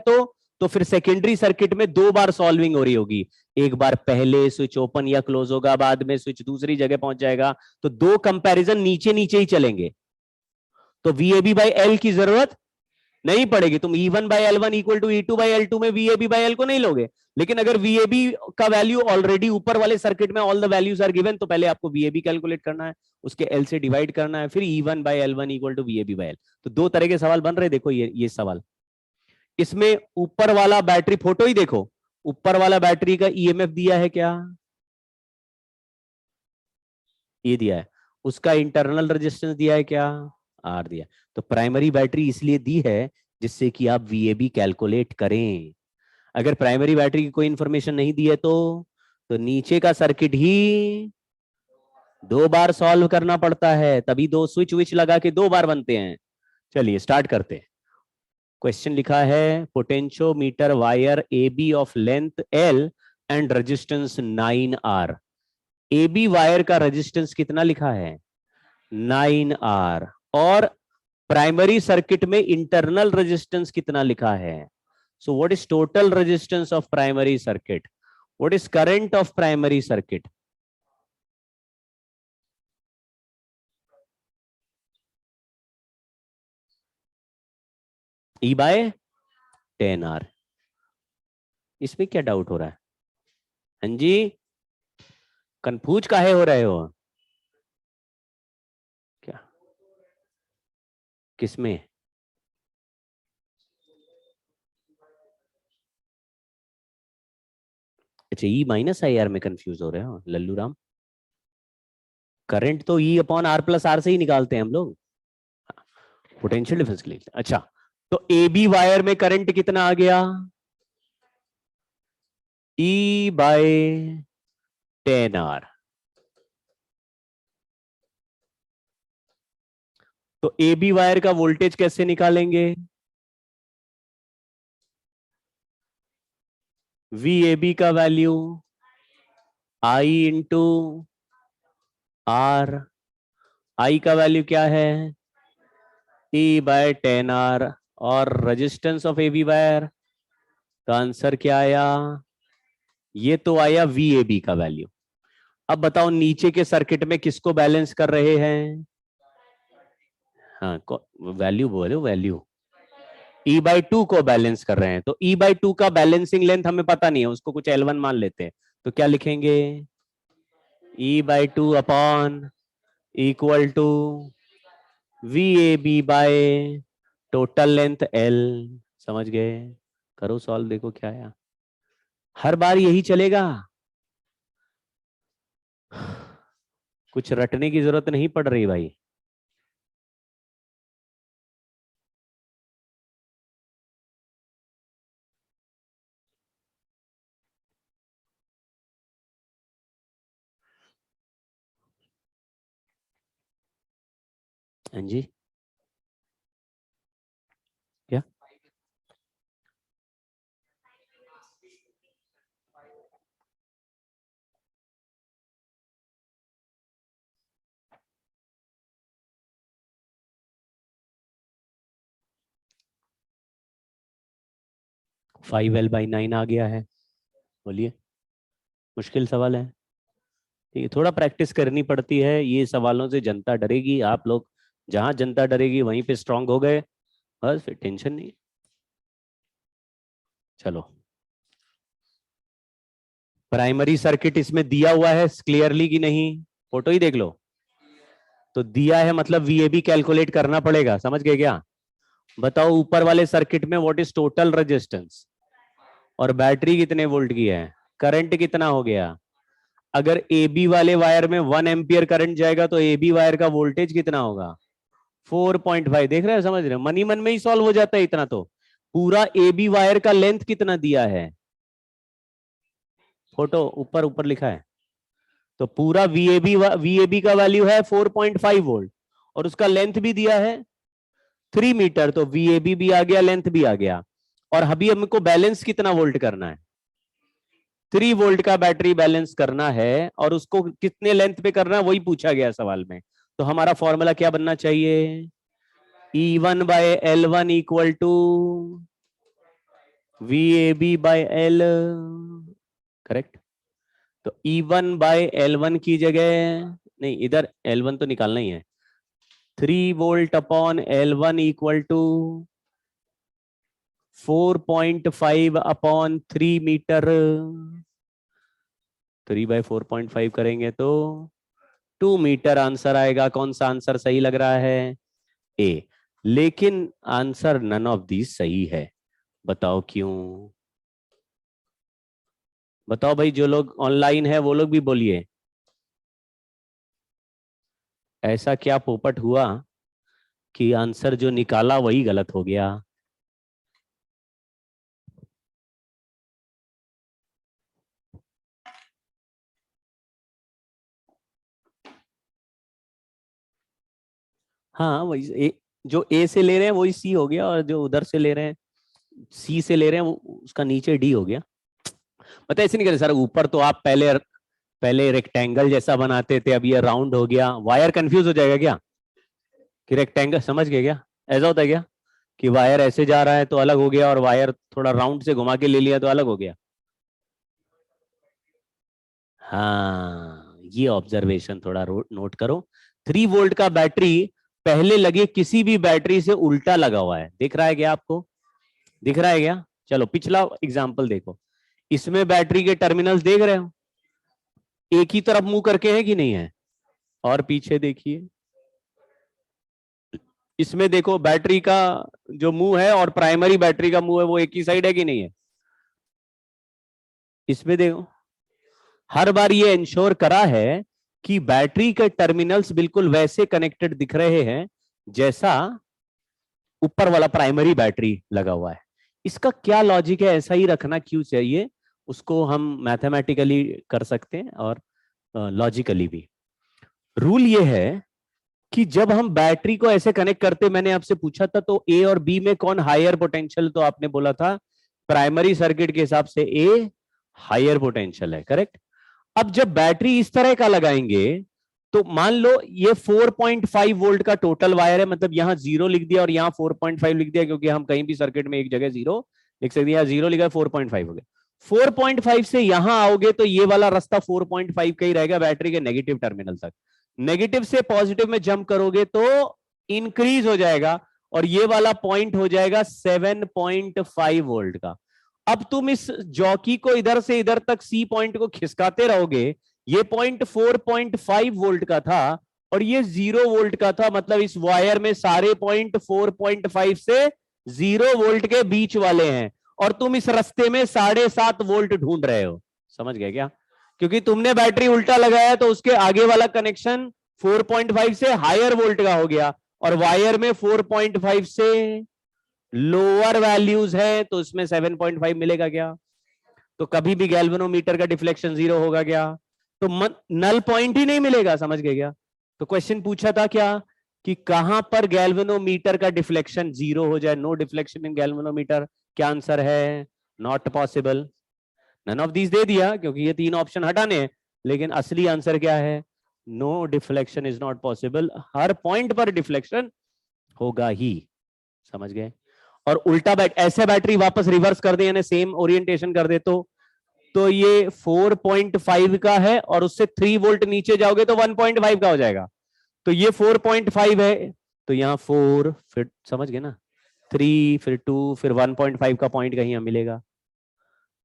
तो फिर सेकेंडरी सर्किट में 2 बार सॉल्विंग हो रही होगी। एक बार पहले स्विच ओपन या क्लोज होगा, बाद में स्विच दूसरी जगह पहुंच जाएगा, तो 2 कंपैरिजन नीचे नीचे ही चलेंगे। तो वीएबी बाई एल की जरूरत नहीं पड़ेगी। तुम E1 by L one equal to E2 by L two में VAB बाई एल को नहीं लोगे। लेकिन अगर VAB का वैल्यू ऑलरेडी ऊपर वाले सर्किट में all the values are given, तो पहले आपको VAB कैलकुलेट करना है, उसके L से डिवाइड करना है, फिर E1 by L one equal to VAB by L. तो 2 तरह के सवाल बन रहे। देखो ये सवाल, इसमें ऊपर वाला बैटरी फोटो ही देखो, ऊपर वाला बैटरी का EMF दिया है क्या? ये दिया है। उसका इंटरनल रेजिस्टेंस दिया है क्या? आर दिया। तो प्राइमरी बैटरी इसलिए दी है जिससे कि आप VAB कैलकुलेट करें। अगर प्राइमरी बैटरी की कोई इंफॉर्मेशन नहीं दी है तो नीचे का सर्किट ही 2 बार सॉल्व करना पड़ता है, तभी 2 स्विच विच लगा के 2 बार बनते हैं। चलिए स्टार्ट करते हैं। क्वेश्चन लिखा है potentiometer wire A B of length L and resistance 9R। A B wire का रेजिस्टेंस कितना लिखा है? 9R। और प्राइमरी सर्किट में इंटरनल रेजिस्टेंस कितना लिखा है? So what is total resistance of primary circuit? What is current of primary circuit? E by 10R। इसमें क्या डाउट हो रहा है? हाँ जी, कंफ्यूज काहे हो रहे हो? क्या किसमें? अच्छा, E माइनस आई आर में कंफ्यूज हो रहे हो लल्लू राम। करंट तो E upon R plus R से ही निकालते हैं हम लोग, पोटेंशियल डिफरेंस के लिए। अच्छा, तो ए बी वायर में करंट कितना आ गया? E by 10R। तो ए बी वायर का वोल्टेज कैसे निकालेंगे? VAB का value I into R. I का वैल्यू क्या है? E by 10R। और resistance of A B wire का आंसर क्या आया? ये तो आया VAB का वैल्यू। अब बताओ नीचे के सर्किट में किसको बैलेंस कर रहे हैं? हाँ, वैल्यू बोलो, वैल्यू E/2 को बैलेंस कर रहे हैं। तो E/2 का बैलेंसिंग लेंथ हमें पता नहीं है, उसको कुछ L1 मान लेते हैं। तो क्या लिखेंगे? E/2 upon equal to VAB by total length L। समझ गए? करो सॉल्व, देखो क्या आया। हर बार यही चलेगा, कुछ रटने की जरूरत नहीं पड़ रही भाई। हाँ जी, क्या? फाइव एल बाई 9 आ गया है। बोलिए, मुश्किल सवाल है। ठीक है, थोड़ा प्रैक्टिस करनी पड़ती है, ये सवालों से जनता डरेगी, आप लोग जहां जनता डरेगी वहीं पे स्ट्रांग हो गए, बस फिर टेंशन नहीं। चलो, प्राइमरी सर्किट इसमें दिया हुआ है क्लियरली कि नहीं, फोटो ही देख लो। तो दिया है मतलब वीएबी कैलकुलेट करना पड़ेगा, समझ गए क्या? बताओ ऊपर वाले सर्किट में व्हाट इज टोटल रेजिस्टेंस, और बैटरी कितने वोल्ट की है, करंट कितना हो गया। अगर ए बी वाले वायर में 1 एम्पियर करंट जाएगा तो ए बी वायर का वोल्टेज कितना होगा, 4.5। देख रहे हैं, समझ रहे हैं, मनी मन में ही सॉल्व हो जाता है इतना। तो पूरा ए बी वायर का लेंथ कितना दिया है, फोटो ऊपर ऊपर लिखा है। तो पूरा वीएबी का वैल्यू है 4.5 वोल्ट, और उसका लेंथ भी दिया है 3 मीटर। तो वीएबी भी आ गया, लेंथ भी आ गया। और अभी हमको बैलेंस कितना वोल्ट करना है, 3 वोल्ट का बैटरी बैलेंस करना है, और उसको कितने लेंथ पे करना है वही पूछा गया सवाल में। तो हमारा फॉर्मूला क्या बनना चाहिए, E1 by L1 equal to VAB by L, correct. तो E1 बाय L1 की जगह, नहीं इधर L1 तो निकालना ही है, 3 volt upon L1 equal to 4.5 upon 3 metre. 3/4.5 करेंगे तो 2 मीटर आंसर आएगा। कौन सा आंसर सही लग रहा है, ए। लेकिन आंसर नन ऑफ दीज सही है, बताओ क्यों। बताओ भाई, जो लोग ऑनलाइन है वो लोग भी बोलिए, ऐसा क्या पोपट हुआ कि आंसर जो निकाला वही गलत हो गया। हाँ वही जो ए से ले रहे हैं वही सी हो गया, और जो उधर से ले रहे हैं सी से ले रहे हैं उसका नीचे डी हो गया। पता है ऐसे नहीं करे सर, ऊपर तो आप पहले पहले रेक्टेंगल जैसा बनाते थे, अब ये राउंड हो गया, वायर कंफ्यूज हो जाएगा क्या कि रेक्टेंगल, समझ गए क्या? ऐसा होता है क्या कि वायर ऐसे जा रहा है तो अलग हो गया, और वायर थोड़ा राउंड से घुमा के ले लिया तो अलग हो गया। हाँ, ये ऑब्जर्वेशन थोड़ा नोट करो। 3 वोल्ट का बैटरी पहले लगे किसी भी बैटरी से उल्टा लगा हुआ है, दिख रहा है क्या आपको, दिख रहा है क्या? चलो पिछला एग्जाम्पल देखो, इसमें बैटरी के टर्मिनल्स देख रहे हो एक ही तरफ मुंह करके है कि नहीं है, और पीछे देखिए, इसमें देखो बैटरी का जो मुंह है और प्राइमरी बैटरी का मुंह है वो एक ही साइड है कि नहीं है, इसमें देखो। हर बार ये इंश्योर करा है कि बैटरी के टर्मिनल्स बिल्कुल वैसे कनेक्टेड दिख रहे हैं जैसा ऊपर वाला प्राइमरी बैटरी लगा हुआ है। इसका क्या लॉजिक है, ऐसा ही रखना क्यों चाहिए, उसको हम मैथमेटिकली कर सकते हैं और लॉजिकली भी। रूल ये है कि जब हम बैटरी को ऐसे कनेक्ट करते, मैंने आपसे पूछा था तो ए और बी में कौन हायर पोटेंशियल, तो आपने बोला था प्राइमरी सर्किट के हिसाब से ए हायर पोटेंशियल है, करेक्ट। अब जब बैटरी इस तरह का लगाएंगे तो मान लो ये 4.5 वोल्ट का टोटल वायर है, मतलब यहां 0 लिख दिया और यहां 4.5 लिख दिया, क्योंकि हम कहीं भी सर्किट में एक जगह 0 लिख सकते हैं, 0 लिखा 4.5 हो गया। 4.5 से यहां आओगे तो ये वाला रास्ता 4.5 का ही रहेगा बैटरी के नेगेटिव टर्मिनल तक। नेगेटिव से पॉजिटिव में जंप करोगे तो इंक्रीज हो जाएगा, और ये वाला पॉइंट हो जाएगा 7.5 वोल्ट का। अब तुम इस जॉकी को इधर से इधर तक सी पॉइंट को खिसकाते रहोगे, ये पॉइंट 4.5 वोल्ट का था और ये 0 वोल्ट का था, मतलब इस वायर में सारे पॉइंट 4.5 से 0 वोल्ट के बीच वाले हैं, और तुम इस रास्ते में 7.5 वोल्ट ढूंढ रहे हो। समझ गए क्या? क्योंकि तुमने बैटरी उल्टा लगाया तो उसके आगे वाला कनेक्शन 4.5 से हायर वोल्ट का हो गया, और वायर में 4.5 से लोअर वैल्यूज है, तो इसमें 7.5 मिलेगा क्या? तो कभी भी गैल्वेनोमीटर का डिफ्लेक्शन 0 होगा क्या? तो नल पॉइंट ही नहीं मिलेगा, समझ गए क्या? तो क्वेश्चन पूछा था क्या कि कहां पर गैल्वेनोमीटर का डिफ्लेक्शन 0 हो जाए, नो डिफ्लेक्शन इन गैल्वेनोमीटर। क्या आंसर है? Not possible. None of these दे दिया क्योंकि ये 3 ऑप्शन हटाने हैं, लेकिन असली आंसर क्या है? No deflection is not possible, हर पॉइंट पर डिफ्लेक्शन होगा ही। समझ गए? और उल्टा ऐसे बैटरी वापस रिवर्स कर दे, यानी सेम ओरिएंटेशन कर दे, तो तो ये 4.5 का है और उससे 3 वोल्ट नीचे जाओगे तो 1.5 का हो जाएगा। तो ये 4.5 है, तो यहाँ 4, फिर समझ गए ना, 3, फिर 2, फिर 1.5 का पॉइंट कहीं मिलेगा।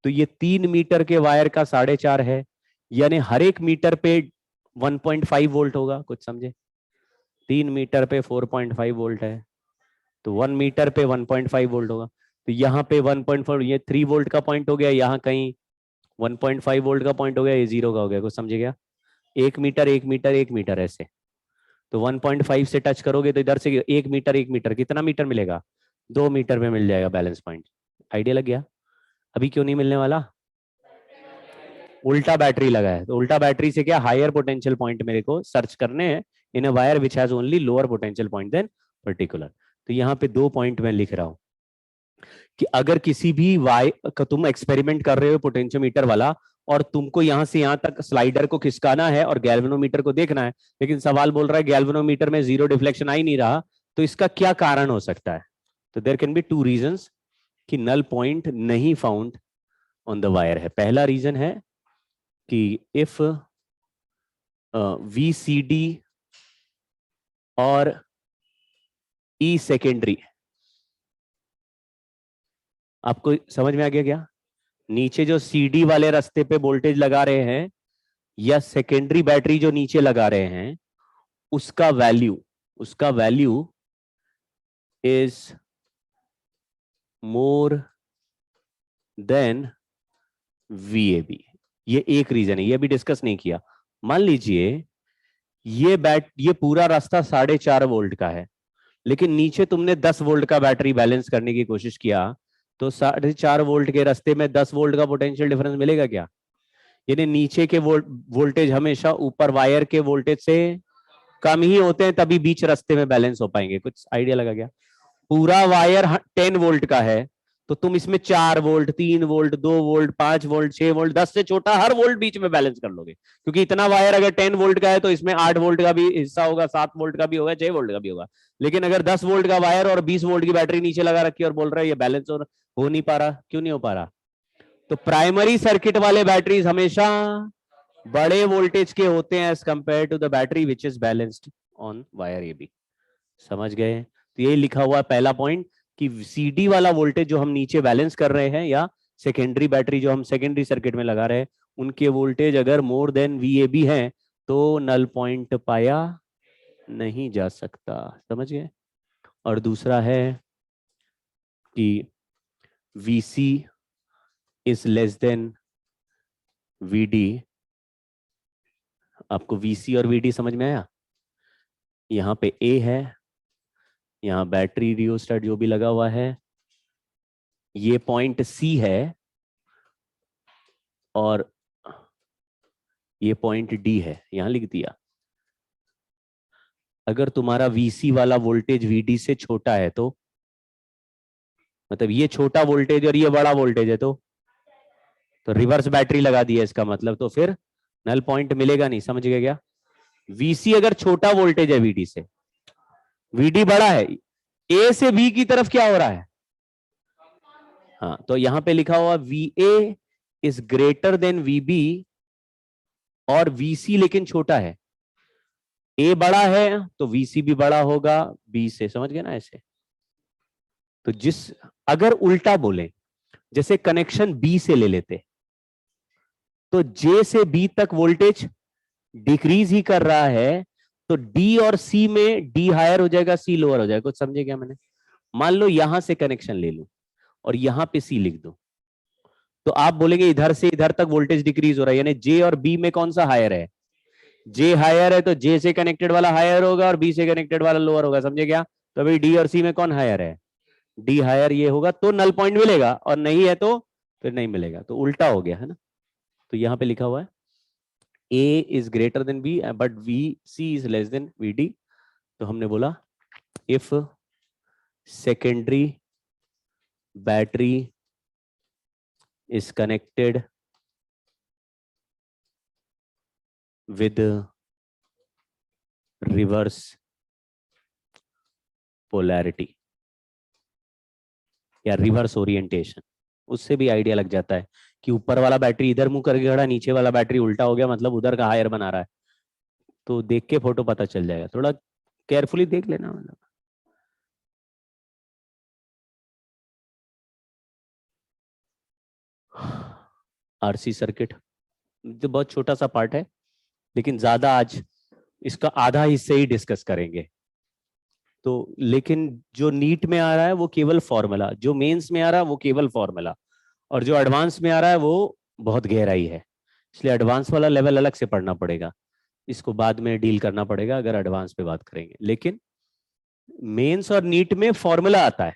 तो ये 3 मीटर के वायर का 4.5 है, यानी हर एक मीटर पे 1.5 वोल्ट होगा। कुछ समझे? 3 मीटर पे 4.5 वोल्ट है, तो 1 मीटर पे 1.5 वोल्ट होगा। तो यहाँ पे 1.4, ये 3 वोल्ट का पॉइंट हो गया, यहाँ कहीं 1.5 वोल्ट का पॉइंट हो गया, ये 0 का हो गया। कुछ समझे गया? 1 मीटर 1 मीटर 1 मीटर ऐसे, तो 1.5 से टच करोगे तो इधर से 1 मीटर 1 मीटर कितना मीटर मिलेगा? 2 मीटर में मिल जाएगा बैलेंस पॉइंट। आइडिया लग गया? अभी क्यों नहीं मिलने वाला? उल्टा बैटरी लगा है, तो उल्टा बैटरी से क्या, हायर पोटेंशियल पॉइंट मेरे को सर्च करने हैं in a wire which has only lower potential point then particular. तो यहाँ पे 2 पॉइंट मैं लिख रहा हूं कि अगर किसी भी वायर का तुम एक्सपेरिमेंट कर रहे हो पोटेंशियोमीटर वाला, और तुमको यहां से यहां तक स्लाइडर को खिसकाना है और गैल्वेनोमीटर को देखना है, लेकिन सवाल बोल रहा है गैल्वेनोमीटर में 0 डिफ्लेक्शन आ ही नहीं रहा, तो इसका क्या कारण हो सकता है? तो देयर कैन बी 2 रीजंस कि नल पॉइंट नहीं फाउंड ऑन द वायर है। पहला रीजन है कि इफ VCD और E सेकेंडरी, आपको समझ में आ गया क्या? नीचे जो CD वाले रास्ते पे वोल्टेज लगा रहे हैं या सेकेंडरी बैटरी जो नीचे लगा रहे हैं, उसका value is more than VAB। ये एक रीजन है, ये भी डिस्कस नहीं किया। मान लीजिए ये पूरा रास्ता 4.5 वोल्ट का है, लेकिन नीचे तुमने 10 वोल्ट का बैटरी बैलेंस करने की कोशिश किया, तो 4.5 वोल्ट के रास्ते में 10 वोल्ट का पोटेंशियल डिफरेंस मिलेगा क्या? यानी नीचे के वोल्टेज हमेशा ऊपर वायर के वोल्टेज से कम ही होते हैं, तभी बीच रास्ते में बैलेंस हो पाएंगे। कुछ आइडिया लगा क्या? पूरा वायर 10 वोल्ट का है, तो तुम इसमें 4 volt 3 volt 2 volt 5 volt 6 volt 10 से छोटा हर वोल्ट बीच में बैलेंस कर लोगे, क्योंकि इतना वायर अगर 10 वोल्ट का है तो इसमें 8 वोल्ट का भी हिस्सा होगा, 7 वोल्ट का भी होगा, 6 वोल्ट का भी होगा। लेकिन अगर 10 वोल्ट का वायर और 20 वोल्ट की बैटरी नीचे लगा रखी है और बोल रहा है ये बैलेंस हो नहीं पा रहा, क्यों नहीं हो पा रहा? तो प्राइमरी सर्किट वाले बैटरीज हमेशा बड़े वोल्टेज के होते हैं as compare to the battery which is balanced on wire. ये भी समझ गए? तो ये लिखा हुआ पहला पॉइंट कि CD वाला वोल्टेज जो हम नीचे बैलेंस कर रहे हैं, या सेकेंडरी बैटरी जो हम सेकेंडरी सर्किट में लगा रहे हैं, उनके वोल्टेज अगर मोर देन VAB हैं तो नल पॉइंट पाया नहीं जा सकता। समझ गए? और दूसरा है कि VC is less than VD। आपको VC और VD समझ में आया? यहाँ पे A है, यहाँ बैटरी रियोस्टेट जो भी लगा हुआ है, ये पॉइंट C है, और ये पॉइंट D है, यहां लिख दिया। अगर तुम्हारा VC वाला वोल्टेज VD से छोटा है तो मतलब ये छोटा वोल्टेज और ये बड़ा वोल्टेज है, तो रिवर्स बैटरी लगा दी है इसका मतलब, तो फिर नल पॉइंट मिलेगा नहीं। समझ गए क्या? VC अगर छोटा वोल्टेज है VD से, VD बड़ा है, A से B की तरफ क्या हो रहा है? हाँ, तो यहां पे लिखा हुआ VA is greater than VB, और VC लेकिन छोटा है। A बड़ा है तो VC भी बड़ा होगा B से। समझ गए ना ऐसे? तो अगर उल्टा बोले, जैसे कनेक्शन B से ले लेते, तो J से B तक वोल्टेज डिक्रीज ही कर रहा है, तो D और C में D हायर हो जाएगा, C लोअर हो जाएगा। कुछ समझे क्या मैंने? मान लो यहां से कनेक्शन ले लूं और यहां पे C लिख दो, तो आप बोलेंगे इधर से इधर तक वोल्टेज डिक्रीज हो रहा है, यानी J और B में कौन सा हायर है? J हायर है, तो J से कनेक्टेड वाला हायर होगा और B से कनेक्टेड वाला लोअर होगा। समझे क्या? तो अभी D और C में कौन हायर है? D हायर ये होगा, तो नल पॉइंट मिलेगा, और नहीं है तो फिर नहीं मिलेगा। तो उल्टा हो गया है ना? तो यहां पे लिखा हुआ है A is greater than B but VC is less than VD। तो हमने बोला if secondary battery is connected with reverse polarity या रिवर्स ओरिएंटेशन, उससे भी आइडिया लग जाता है कि ऊपर वाला बैटरी इधर मुंह करके खड़ा, नीचे वाला बैटरी उल्टा हो गया, मतलब उधर का हायर बना रहा है। तो देख के फोटो पता चल जाएगा, थोड़ा केयरफुली देख लेना। मतलब आरसी सर्किट तो बहुत छोटा सा पार्ट है, लेकिन ज्यादा आज इसका आधा हिस्से ही डिस्कस करेंगे। तो लेकिन जो नीट में आ रहा है वो केवल फॉर्मूला, जो मेंस में आ रहा है वो केवल फॉर्मूला, और जो एडवांस में आ रहा है वो बहुत गहराई है। इसलिए एडवांस वाला लेवल अलग से पढ़ना पड़ेगा, इसको बाद में डील करना पड़ेगा अगर एडवांस पे बात करेंगे। लेकिन मेंस और नीट में फॉर्मूला आता है,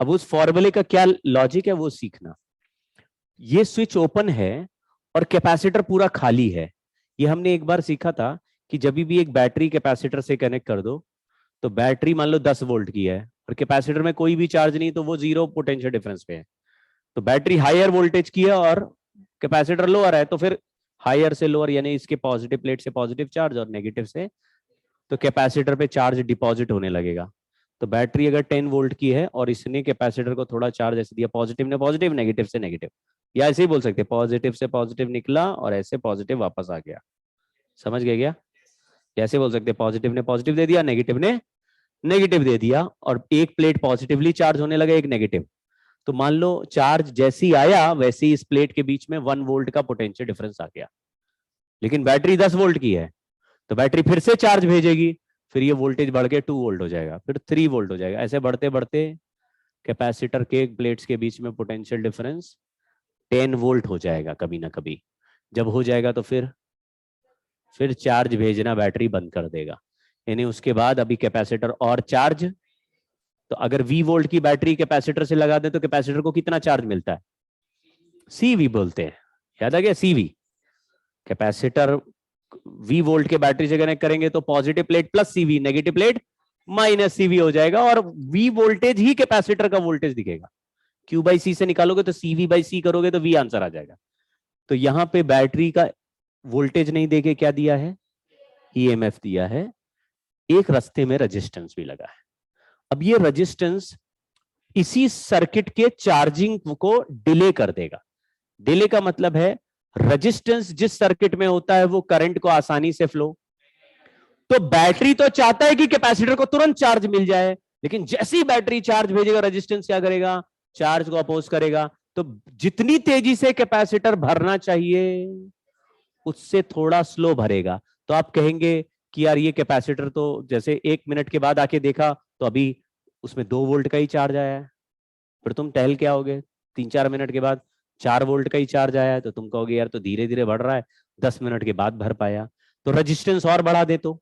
अब उस फॉर्मूले का क्या लॉजिक है वो सीखना। ये स्विच ओपन है और कैपेसिटर पूरा खाली है। ये हमने एक बार सीखा था कि जब भी एक बैटरी कैपेसिटर से कनेक्ट कर दो, तो बैटरी मान लो 10 वोल्ट की है और कैपेसिटर में कोई भी चार्ज नहीं, तो वो 0 पोटेंशियल डिफरेंस पे है। तो बैटरी हायर वोल्टेज की है और कैपेसिटर लोअर है, तो फिर हायर से लोअर, यानी इसके पॉजिटिव प्लेट से पॉजिटिव चार्ज और नेगेटिव से, तो कैपेसिटर पे चार्ज डिपॉजिट होने लगेगा। तो बैटरी अगर 10 वोल्ट की है और इसने कैपेसिटर को थोड़ा चार्ज ऐसे दिया, पॉजिटिव ने पॉजिटिव, नेगेटिव से नेगेटिव, या ऐसे ही बोल सकते हैं पॉजिटिव से पॉजिटिव निकला और ऐसे पॉजिटिव वापस आ गया। समझ गए क्या? कैसे बोल सकते हैं पॉजिटिव ने पॉजिटिव दे दिया, नेगेटिव ने नेगेटिव दे दिया, और एक प्लेट पॉजिटिवली चार्ज होने लगा, एक नेगेटिव। तो मान लो चार्ज जैसे ही आया वैसे ही इस प्लेट के बीच में 1 वोल्ट का पोटेंशियल डिफरेंस आ गया। लेकिन बैटरी 10 वोल्ट की है, तो बैटरी फिर से चार्ज भेजेगी, फिर ये वोल्टेज बढ़ के 2 वोल्ट हो जाएगा, फिर 3 वोल्ट हो जाएगा, ऐसे बढ़ते बढ़ते कैपेसिटर के प्लेट्स के बीच में पोटेंशियल डिफरेंस 10 वोल्ट हो जाएगा कभी ना कभी। जब हो जाएगा तो फिर चार्ज भेजना बैटरी बंद कर देगा, यानी उसके बाद अभी कैपेसिटर और चार्ज। तो अगर V वोल्ट की बैटरी कैपेसिटर से लगा दें तो कैपेसिटर को कितना चार्ज मिलता है? CV बोलते हैं, याद आ गया? CV। कैपेसिटर V वोल्ट के बैटरी से कनेक्ट करेंगे तो positive plate plus CV, negative plate minus CV हो जाएगा, और V वोल्टेज ही कैपेसिटर का वोल्टेज दिखेगा। Q/C से निकालोगे तो CV/C करोगे तो V आंसर आ जाएगा। तो यहां पे बैटरी का वोल्टेज नहीं देके क्या दिया है? EMF दिया है, एक रास्ते में रेजिस्टेंस भी लगा है। अब ये रेजिस्टेंस इसी सर्किट के चार्जिंग को डिले कर देगा। डिले का मतलब है रेजिस्टेंस जिस सर्किट में होता है वो करंट को आसानी से फ्लो, तो बैटरी तो चाहता है कि कैपेसिटर को तुरंत चार्ज मिल जाए, लेकिन जैसे ही बैटरी चार्ज भेजेगा रेजिस्टेंस क्या करेगा? चार्ज को अपोज करेगा। तो जितनी तेजी से कैपेसिटर भरना चाहिए उससे थोड़ा स्लो भरेगा। तो आप कहेंगे कि यार ये कैपेसिटर तो जैसे 1 मिनट के बाद आके देखा तो अभी उसमें 2 वोल्ट का ही चार्ज आया है, फिर तुम टहल के आओगे 3-4 मिनट के बाद 4 वोल्ट का ही चार्ज आया है, तो तुम कहोगे यार तो धीरे धीरे बढ़ रहा है, 10 मिनट के बाद भर पाया। तो रेजिस्टेंस और बढ़ा दे तो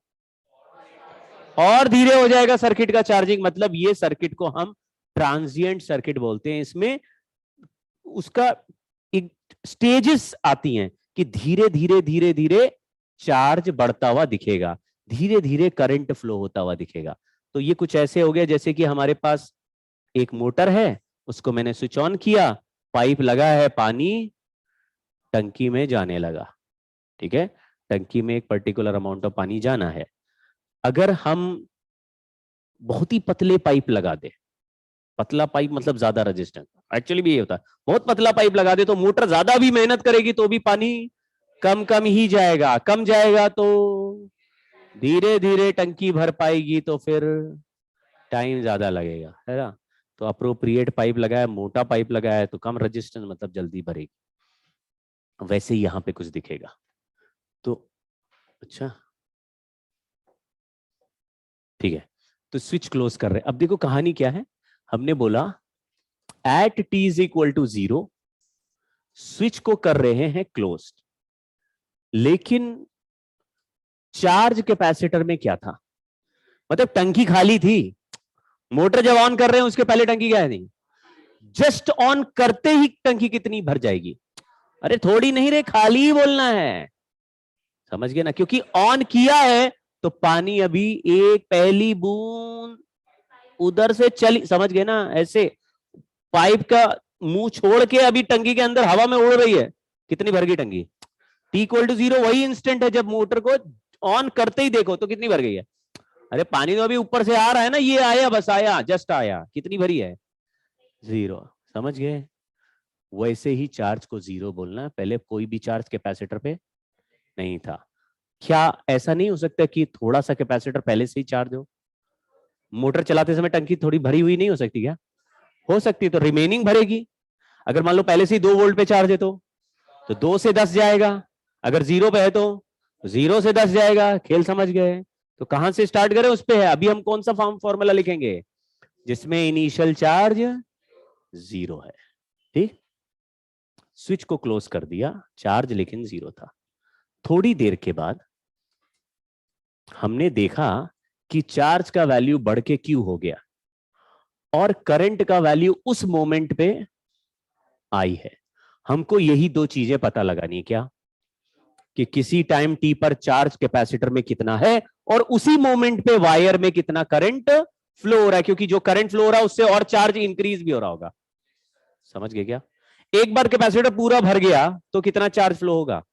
और धीरे हो जाएगा सर्किट का चार्जिंग। मतलब ये सर्किट को हम ट्रांजिएंट सर्किट बोलते हैं। इसमें उसका एक स्टेजेस आती हैं कि धीरे धीरे धीरे धीरे चार्ज बढ़ता हुआ दिखेगा, धीरे धीरे करंट फ्लो होता हुआ दिखेगा। तो ये कुछ ऐसे हो गया जैसे कि हमारे पास एक मोटर है, उसको मैंने स्विच ऑन किया, पाइप लगा है, पानी टंकी में जाने लगा। ठीक है, टंकी में एक पर्टिकुलर अमाउंट ऑफ पानी जाना है। अगर हम बहुत ही पतले पाइप लगा दे, पतला पाइप मतलब ज्यादा रेजिस्टेंस, एक्चुअली भी ये होता है, बहुत पतला पाइप लगा दे तो मोटर ज्यादा भी मेहनत करेगी तो भी पानी कम कम ही जाएगा, कम जाएगा तो धीरे धीरे टंकी भर पाएगी, तो फिर टाइम ज्यादा लगेगा, है ना। तो अप्रोप्रिएट पाइप लगाया, मोटा पाइप लगाया है तो कम रेजिस्टेंस मतलब जल्दी भरेगी। वैसे ही यहां पे कुछ दिखेगा। तो अच्छा ठीक है, तो स्विच क्लोज कर रहे हैं। अब देखो कहानी क्या है, हमने बोला at t is equal to 0 switch को कर रहे हैं क्लोज, लेकिन चार्ज कैपेसिटर में क्या था? मतलब टंकी खाली थी, मोटर जब ऑन कर रहे हैं उसके पहले टंकी क्या है? नहीं, जस्ट ऑन करते ही टंकी कितनी भर जाएगी? अरे थोड़ी नहीं रे, खाली ही बोलना है, समझ गए ना, क्योंकि ऑन किया है तो पानी अभी एक पहली बूंद उधर से चली, समझ गए ना, ऐसे पाइप का मुंह छोड़ के अभी टंकी के अंदर हवा में उड़ रही है, कितनी भर गई टंकी? T इक्वल टू 0 वही इंस्टेंट है जब मोटर को ऑन करते ही देखो तो कितनी भर गई है। अरे पानी तो अभी ऊपर से आ रहा है ना, ये आया, बस आया, जस्ट आया, कितनी भरी है? 0। समझ गए? वैसे ही चार्ज को जीरो बोलना है, पहले कोई भी चार्ज कैपेसिटर पे नहीं था। क्या ऐसा नहीं हो सकता कि थोड़ा सा कैपेसिटर पहले से ही चार्ज हो? मोटर चलाते समय टंकी थोड़ी भरी हुई नहीं हो सकती क्या? हो सकती है, तो रिमेनिंग भरेगी। अगर मान लो पहले से ही 2 वोल्ट पे चार्ज है तो 2 से 10 जाएगा। अगर 0 पे है तो 0 से 10 जाएगा। खेल समझ गए? तो कहां से स्टार्ट करें उस पे है। अभी हम कौन सा फॉर्मूला लिखेंगे जिसमें इनिशियल चार्ज 0 है। ठीक, स्विच को क्लोज कर दिया, चार्ज लेकिन 0 था। थोड़ी देर के बाद हमने देखा कि चार्ज का वैल्यू बढ़ के क्यू हो गया और करंट का वैल्यू उस मोमेंट पे आई है। हमको यही दो चीजें पता लगानी है। क्या? कि किसी टाइम टी पर चार्ज कैपेसिटर में कितना है और उसी मोमेंट पे वायर में कितना करंट फ्लो हो रहा है, क्योंकि जो करंट फ्लो हो रहा है उससे और चार्ज इंक्रीज भी हो रहा होगा। समझ गए क्या? एक बार कैपेसिटर पूरा भर गया तो कितना चार्ज फ्लो होगा?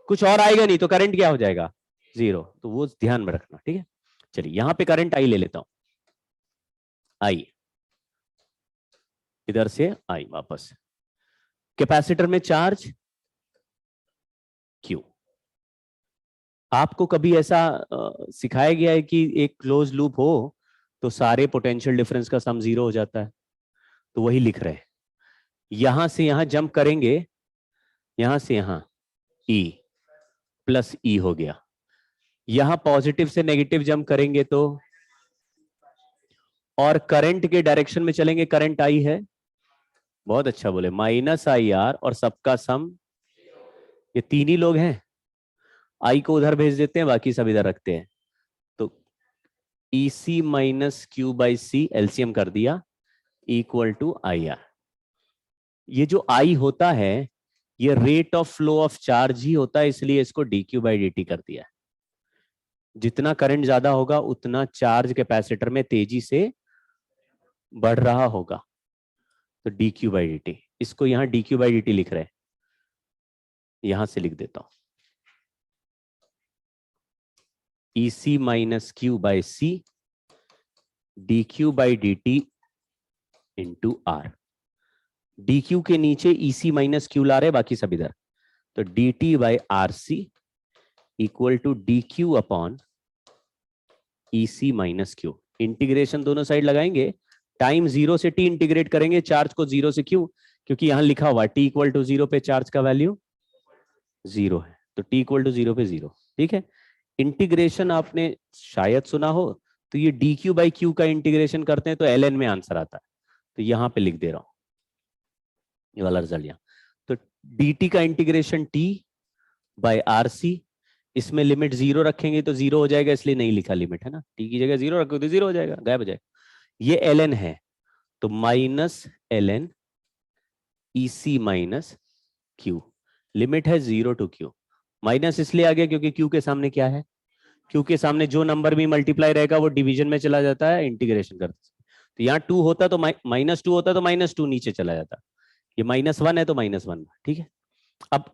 कुछ और आएगा नहीं, तो करंट क्या हो जाएगा? 0। तो वो ध्यान में रखना। ठीक है, चलिए यहां पे करंट आई ले लेता हूं। आई, इधर से आई वापस। कैपेसिटर में चार्ज क्यू। आपको कभी ऐसा सिखाया गया है कि एक क्लोज लूप हो तो सारे पोटेंशियल डिफरेंस का सम 0 हो जाता है? तो वही लिख रहे हैं। यहां से यहां जंप करेंगे, यहां से यहां E प्लस E हो गया। यहां पॉजिटिव से नेगेटिव जंप करेंगे तो, और करंट के डायरेक्शन में चलेंगे, करंट आई है। बहुत अच्छा बोले, -IR और सबका सम। ये तीन ही लोग हैं। आई को उधर भेज देते हैं, बाकी सब इधर रखते हैं। तो EC minus Q by C LCM कर दिया, इक्वल टू IR। ये जो I होता है ये rate of flow of charge ही होता है, इसलिए इसको dq बाई dt कर दिया है। जितना करंट ज्यादा होगा उतना चार्ज कैपेसिटर में तेजी से बढ़ रहा होगा। तो dq बाई dt, इसको यहां dq बाई dt लिख रहे हैं, यहां से लिख देता हूं EC minus Q by C dq by dt into R. dq के नीचे EC माइनस क्यू ला रहे, बाकी सब इधर। तो dt by R C equal to dq upon EC minus Q. Integration दोनों साइड लगाएंगे, टाइम 0 से t इंटीग्रेट करेंगे चार्ज को 0 से क्यू, क्योंकि यहां लिखा हुआ t इक्वल टू 0 पे चार्ज का वैल्यू 0 है, तो t इक्वल टू 0 पे 0। ठीक है, इंटीग्रेशन आपने शायद सुना हो, तो ये dq बाई क्यू का इंटीग्रेशन करते हैं तो ln में आंसर आता है। तो यहां पे लिख दे रहा हूं ये वाला रिजल्ट यहां। तो dt का integration t by R C, इसमें लिमिट 0 रखेंगे तो 0 हो जाएगा, इसलिए नहीं लिखा लिमिट, है ना। t की जगह 0 रखोगे तो 0 हो जाएगा, गायब हो जाएगा। ये ln है, तो minus ln EC minus Q. Limit है 0 टू क्यू। माइनस इसलिए आ गया क्योंकि क्यू के सामने क्या है? क्यू के सामने जो नंबर भी मल्टीप्लाई रहेगा वो डिवीजन में चला जाता है इंटीग्रेशन करते। तो यहाँ 2 होता तो -2 होता तो -2 नीचे चला जाता। ये -1 है तो -1। ठीक है, अब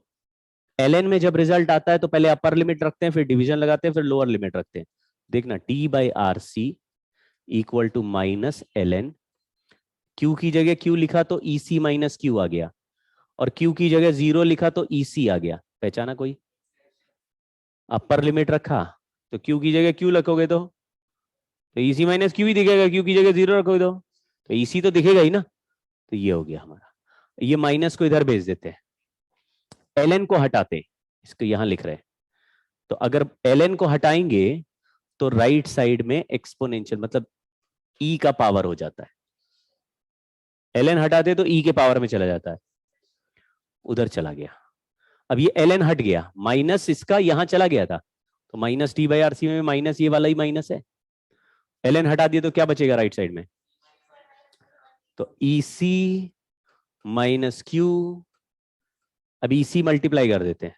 ln में जब रिजल्ट आता है तो पहले अपर लिमिट रखते हैं, फिर डिवीजन लगाते हैं, फिर लोअर लिमिट रखते हैं। देखना t by R C equal to minus ln, Q की जगह क्यू लिखा तो EC माइनस क्यू आ गया, और क्यू की जगह 0 लिखा तो EC आ गया। पहचाना कोई? अपर लिमिट रखा तो क्यू की जगह क्यू रखोगे तो EC माइनस क्यू ही दिखेगा, क्यू की जगह 0 रखोगे तो EC तो दिखेगा ही ना। तो ये हो गया हमारा। ये माइनस को इधर भेज देते हैं, ln को हटाते हैं, इसको यहां लिख रहे हैं। तो अगर ln को हटाएंगे तो राइट साइड में एक्सपोनेंशियल मतलब e का पावर हो जाता है। ln हटाते तो e के पावर में चला जाता है, उधर चला गया। अब ये ln हट गया, माइनस इसका यहां चला गया था, तो minus T by R C में माइनस ये वाला ही माइनस है। ln हटा दिया तो क्या बचेगा राइट साइड में? तो EC माइनस क्यू, अब EC मल्टीप्लाई कर देते हैं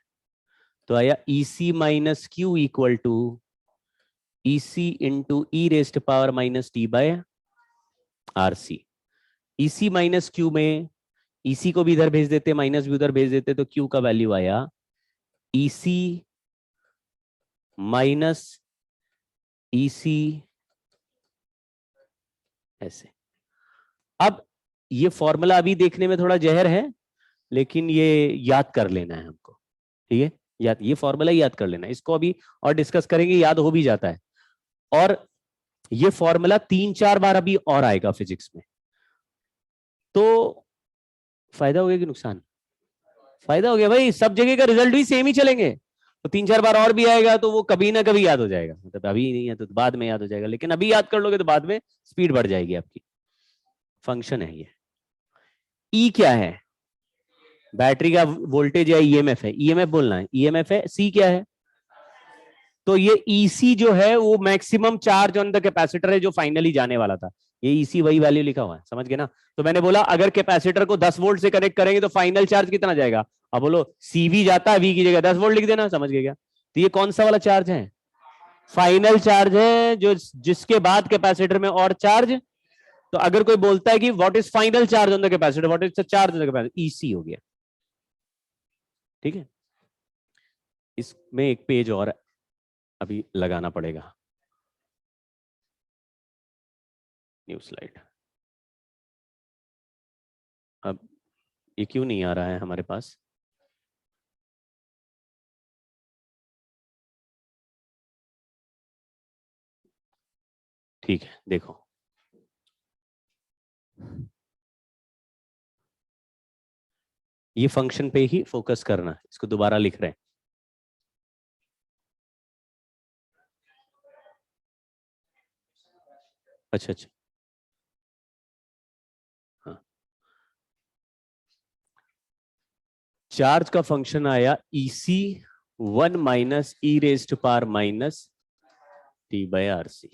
तो आया EC minus Q equal to EC into E raised power minus T by R C. EC minus Q में EC को भी इधर भेज देते, माइनस भी उधर भेज देते, तो Q का वैल्यू आया EC माइनस EC ऐसे। अब ये फॉर्मूला अभी देखने में थोड़ा जहर है, लेकिन ये याद कर लेना है हमको, ठीक है। याद, ये फॉर्मूला याद कर लेना है, इसको अभी और डिस्कस करेंगे, याद हो भी जाता है। और ये फॉर्मूला 3-4 बार अभी और आएगा फिजिक्स में, तो फायदा हो गया कि नुकसान? फायदा हो गया भाई, सब जगह का रिजल्ट भी सेम ही चलेंगे, तो 3-4 बार और भी आएगा तो वो कभी ना कभी याद हो जाएगा। मतलब अभी नहीं है तो बाद में याद हो जाएगा, लेकिन अभी याद कर लोगे तो बाद में स्पीड बढ़ जाएगी आपकी। फंक्शन है ये। ई क्या है? बैटरी का वोल्टेज या ईएमएफ है? ईएमएफ बोलना है, ईएमएफ है। सी क्या है? तो ये ईसी जो है वो maximum charge on the capacitor है, जो फाइनली जाने वाला था। ये ईसी वही वैल्यू लिखा हुआ है, समझ गए ना? तो मैंने बोला अगर कैपेसिटर को 10 वोल्ट से कनेक्ट करेंगे तो फाइनल चार्ज कितना जाएगा? अब बोलो सीवी जाता है, वी की जगह 10 वोल्ट लिख देना, समझ गए क्या? तो ये कौन सा वाला चार्ज है? फाइनल चार्ज है, जो जिसके बाद कैपेसिटर में और चार्ज। तो अगर कोई बोलता है कि what is final charge on the capacitor, what is the charge on the capacitor, EC हो गया, ठीक है। इसमें एक पेज और अभी लगाना पड़ेगा, न्यू स्लाइड। अब ये क्यों नहीं आ रहा है हमारे पास? ठीक है, देखो ये फंक्शन पे ही फोकस करना, इसको दोबारा लिख रहे हैं। अच्छा अच्छा, हाँ। चार्ज का फंक्शन आया EC 1 minus E raised to power minus T by RC।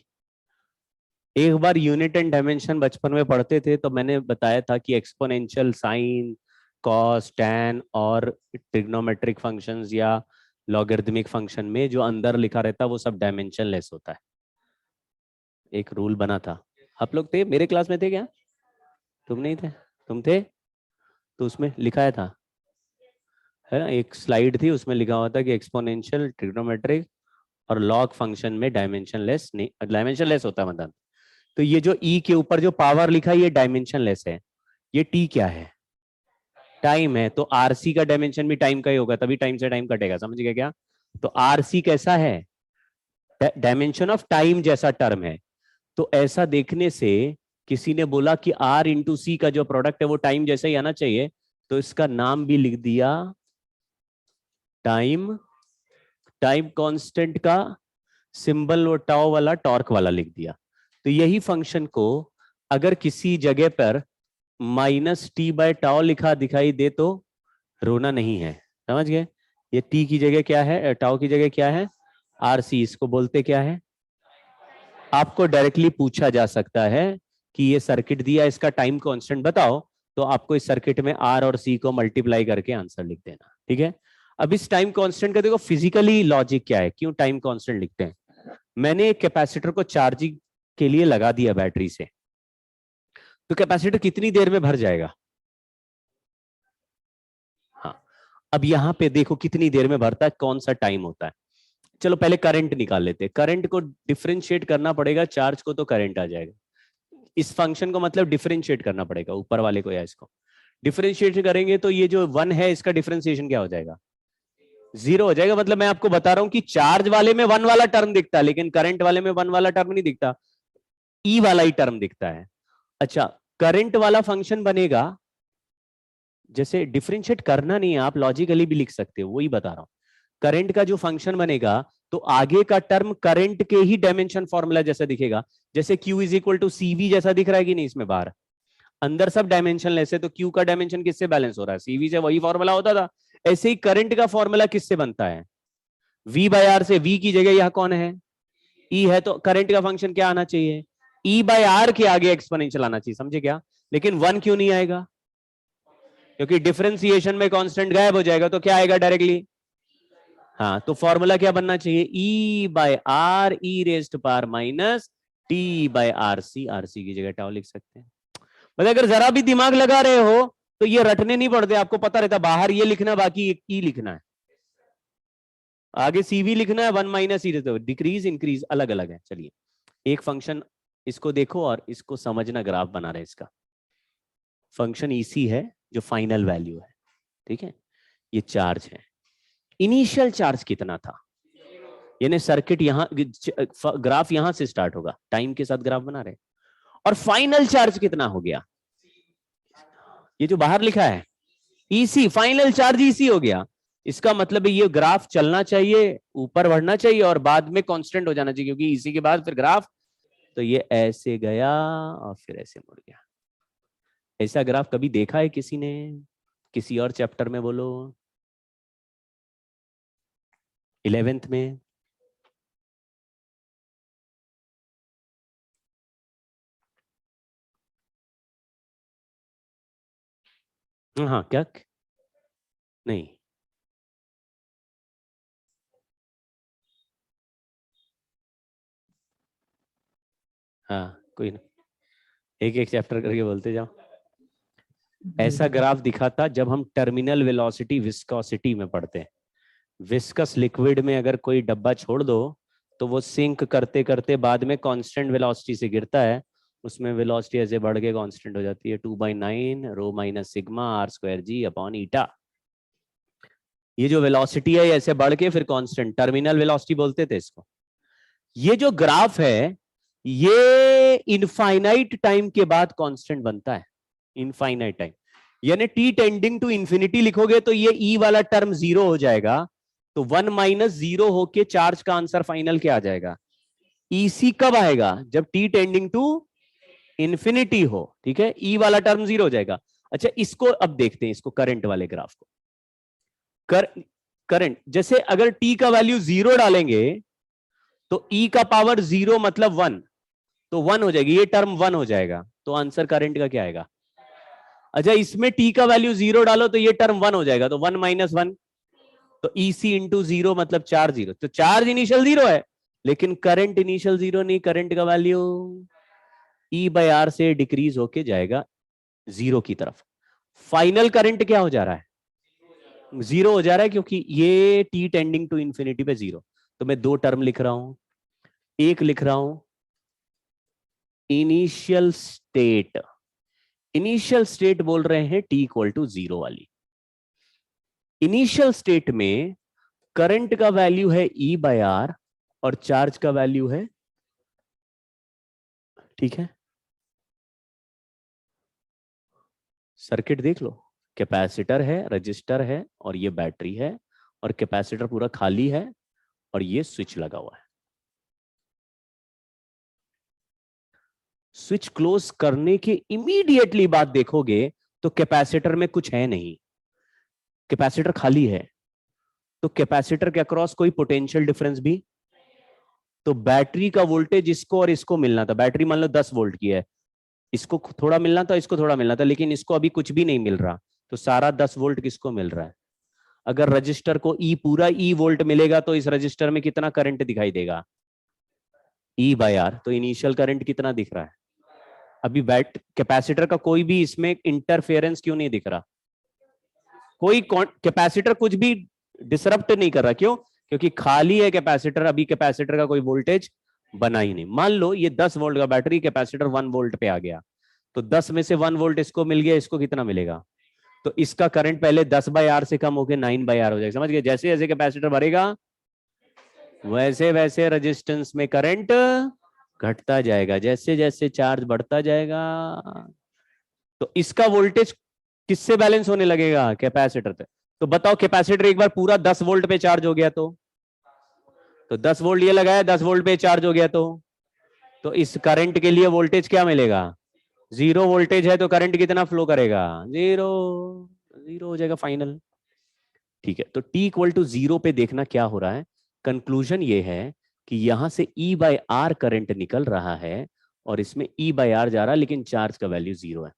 एक बार यूनिट एंड डायमेंशन बचपन में पढ़ते थे तो मैंने बताया था कि एक्सपोनेंशियल, साइन, कॉस, टैन और ट्रिग्नोमेट्रिक फंक्शंस या लॉगरिथमिक फंक्शन में जो अंदर लिखा रहता है वो सब डायमेंशनलेस होता है। एक रूल बना था, आप लोग थे मेरे क्लास में? थे क्या? तुम नहीं थे? तुम थे तो उसमें लिखाया था, है ना, एक स्लाइड थी उसमें लिखा हुआ था कि एक्सपोनेंशियल, ट्रिग्नोमेट्रिक और लॉग फंक्शन में डायमेंशनलेस नहीं, डायमेंशनलेस होता है मतलब। तो ये जो ई के ऊपर जो पावर लिखा है ये डायमेंशनलेस है। ये टी क्या है? टाइम है, तो आरसी का डायमेंशन भी टाइम का ही होगा, तभी टाइम से टाइम कटेगा, समझ गए क्या? तो आरसी कैसा है? डायमेंशन ऑफ टाइम जैसा टर्म है। तो ऐसा देखने से किसी ने बोला कि आर इंटू सी का जो प्रोडक्ट है वो टाइम जैसा ही आना चाहिए, तो इसका नाम भी लिख दिया टाइम। टाइम कांस्टेंट का सिंबल वो टाउ वाला, टॉर्क वाला लिख दिया। तो यही फंक्शन को अगर किसी जगह पर माइनस टी बाय टाउ लिखा दिखाई दे तो रोना नहीं है, समझ गए? ये टी की जगह क्या है, टाउ की जगह क्या है? आरसी। इसको बोलते क्या है? आपको डायरेक्टली पूछा जा सकता है कि ये सर्किट दिया, इसका टाइम कांस्टेंट बताओ, तो आपको इस सर्किट में आर और सी को मल्टीप्लाई करके आंसर लिख देना, ठीक है। अब इस टाइम कांस्टेंट का देखो फिजिकली लॉजिक क्या है, क्यों टाइम कांस्टेंट लिखते हैं। मैंने एक कैपेसिटर को चार्जिंग के लिए लगा दिया बैटरी से, तो कैपेसिटर कितनी देर में भर जाएगा? हाँ, अब यहां पे देखो कितनी देर में भरता है, कौन सा टाइम होता है। चलो पहले करंट निकाल लेते हैं, करंट को डिफरेंशिएट करना पड़ेगा, चार्ज को तो करंट आ जाएगा। इस फंक्शन को मतलब डिफरेंशिएट करना पड़ेगा, ऊपर वाले को या इसको डिफरेंशिएट करेंगे तो ये जो 1 है इसका डिफरेंशिएशन क्या हो जाएगा? 0 हो जाएगा। मतलब मैं आपको बता रहा हूं कि चार्ज वाले में 1 वाला टर्म दिखता है, लेकिन करंट वाले में 1 वाला टर्म नहीं दिखता, ई वाला ही टर्म दिखता है। अच्छा, करंट वाला फंक्शन बनेगा, जैसे डिफरेंशिएट करना नहीं है, आप लॉजिकली भी लिख सकते हो, वही बता रहा हूं। करंट का जो फंक्शन बनेगा तो आगे का टर्म करंट के ही डायमेंशन फॉर्मूला जैसा दिखेगा, जैसे Q is equal to CV जैसा दिख रहा है कि नहीं? इसमें बाहर अंदर सब डायमेंशन लेस है, तो Q का डायमेंशन किससे बैलेंस हो रहा है? CV से, वही फॉर्मूला होता था। ऐसे ही करंट का फॉर्मूला किससे बनता है? V बाय आर से। V की जगह यह कौन है? E है, तो करंट का फंक्शन क्या आना चाहिए? E बाय आर के आगे एक्सपोनेंशियल आना चाहिए, समझे क्या? लेकिन 1 क्यों नहीं आएगा? क्योंकि डिफरेंशिएशन में कांस्टेंट गायब हो जाएगा, तो क्या आएगा डायरेक्टली? हाँ, तो फॉर्मूला क्या बनना चाहिए? E by R, E raised power minus T by RC। RC की जगह टाउ लिख सकते हैं। मतलब अगर जरा भी दिमाग लगा रहे हो तो ये रटने नहीं पड़ते, आपको पता रहता बाहर ये लिखना, बाकी ई लिखना है, आगे CV लिखना है, 1 माइनस ई, डिक्रीज इंक्रीज अलग अलग है। चलिए एक फंक्शन इसको देखो और इसको समझना, ग्राफ बना रहे इसका। फंक्शन ईसी है जो फाइनल वैल्यू है, ठीक है। ये चार्ज है, इनिशियल चार्ज कितना था, यानी सर्किट यहां, ग्राफ यहां से स्टार्ट होगा, टाइम के साथ ग्राफ बना रहे, और फाइनल चार्ज कितना हो गया, ये जो बाहर लिखा है ईसी, फाइनल चार्ज ईसी हो गया। इसका मतलब है ये ग्राफ चलना चाहिए, ऊपर बढ़ना चाहिए और बाद में कांस्टेंट हो जाना चाहिए, क्योंकि ईसी के बाद फिर ग्राफ, तो ये ऐसे गया और फिर ऐसे मुड़ गया। ऐसा ग्राफ कभी देखा है किसी ने, किसी और चैप्टर में बोलो, 11th में? हाँ क्या, नहीं, हाँ कोई ना, एक एक चैप्टर करके बोलते जाओ। ऐसा ग्राफ दिखा था जब हम टर्मिनल वेलोसिटी विस्कोसिटी में पढ़ते हैं। विस्कस लिक्विड में अगर कोई डब्बा छोड़ दो तो वो सिंक करते करते बाद में कांस्टेंट वेलोसिटी से गिरता है, उसमें वेलोसिटी ऐसे बढ़ के कांस्टेंट हो जाती है 2/9 rho minus sigma R square G upon eta. ये जो वेलोसिटी है ऐसे बढ़ के फिर कांस्टेंट, टर्मिनल वेलोसिटी बोलते थे इसको। ये जो ग्राफ है ये इनफाइनाइट टाइम के बाद कांस्टेंट बनता है, इनफाइनाइट टाइम, यानी टी टेंडिंग टू इंफिनिटी लिखोगे तो ये ई वाला टर्म जीरो हो जाएगा, तो 1 माइनस जीरो होके चार्ज का आंसर फाइनल क्या आ जाएगा, ईसी कब आएगा, जब टी टेंडिंग टू इंफिनिटी हो, ठीक है, ई वाला टर्म जीरो हो जाएगा। अच्छा इसको अब देखते हैं, इसको करंट वाले ग्राफ को, करंट जैसे अगर टी का वैल्यू जीरो डालेंगे तो ई का पावर जीरो मतलब वन, तो वन हो जाएगी, ये टर्म वन हो जाएगा, तो आंसर करंट का क्या आएगा। अच्छा इसमें टी का वैल्यू जीरो डालो तो ये टर्म वन हो जाएगा, तो वन माइनस वन, तो ईसी इंटू जीरो मतलब चार्ज जीरो, तो चार्ज इनिशियल जीरो है लेकिन करंट इनिशियल जीरो नहीं, करंट का वैल्यू ई बाय आर से डिक्रीज होके जाएगा जीरो की तरफ। फाइनल करंट क्या हो जा रहा है, जीरो हो जा रहा है, क्योंकि ये टी टेंडिंग टू इंफिनिटी पे जीरो। तो मैं दो टर्म लिख रहा हूं, एक लिख रहा हूं इनिशियल स्टेट, इनिशियल स्टेट बोल रहे हैं टी इक्वल टू जीरो वाली। इनिशियल स्टेट में करंट का वैल्यू है ई बाय आर और चार्ज का वैल्यू है, ठीक है, सर्किट देख लो, कैपेसिटर है, रजिस्टर है और ये बैटरी है, और कैपेसिटर पूरा खाली है और ये स्विच लगा हुआ है। स्विच क्लोज करने के इमीडिएटली बाद देखोगे तो कैपेसिटर में कुछ है नहीं, कैपेसिटर खाली है, तो कैपेसिटर के अक्रॉस कोई पोटेंशियल डिफरेंस भी, तो बैटरी का वोल्टेज इसको और इसको मिलना था, बैटरी मान लो 10 वोल्ट की है, इसको थोड़ा मिलना था, इसको थोड़ा मिलना था, लेकिन इसको अभी कुछ भी नहीं मिल रहा, तो सारा 10 वोल्ट किसको मिल रहा है। अगर रजिस्टर को ई पूरा ई वोल्ट मिलेगा तो इस रजिस्टर में कितना करंट दिखाई देगा, ई बाय आर, तो इनिशियल करंट कितना दिख रहा है। अभी कैपेसिटर का कोई भी इसमें इंटरफेरेंस क्यों नहीं दिख रहा, कोई कैपेसिटर कुछ भी डिसरप्ट नहीं कर रहा, क्यों, क्योंकि खाली है कैपेसिटर, अभी कैपेसिटर का कोई वोल्टेज बना ही नहीं। मान लो ये 10 वोल्ट का बैटरी, कैपेसिटर 1 वोल्ट पे आ गया, तो 10 में से 1 वोल्ट इसको मिल गया, इसको कितना मिलेगा, तो इसका करंट पहले 10 बाय आर से कम होकर 9 बाय आर हो जाएगा, समझ गए, जैसे जैसे कैपेसिटर भरेगा वैसे वैसे रेजिस्टेंस में करंट घटता जाएगा, जैसे जैसे चार्ज बढ़ता जाएगा, तो इसका वोल्टेज किससे बैलेंस होने लगेगा, कैपेसिटर से। तो बताओ कैपेसिटर एक बार पूरा 10 वोल्ट पे चार्ज हो गया तो 10 वोल्ट ये लगाया, 10 वोल्ट पे चार्ज हो गया, तो इस करंट के लिए वोल्टेज क्या मिलेगा, जीरो वोल्टेज है, तो करंट कितना फ्लो करेगा, जीरो, जीरो हो जाएगा फाइनल। ठीक है, तो टी इक्वल टू जीरो पे देखना क्या हो रहा है, कंक्लूजन ये है कि यहां से ई बाय आर करंट निकल रहा है और इसमें ई बाय आर जा रहा है, लेकिन चार्ज का वैल्यू जीरो है,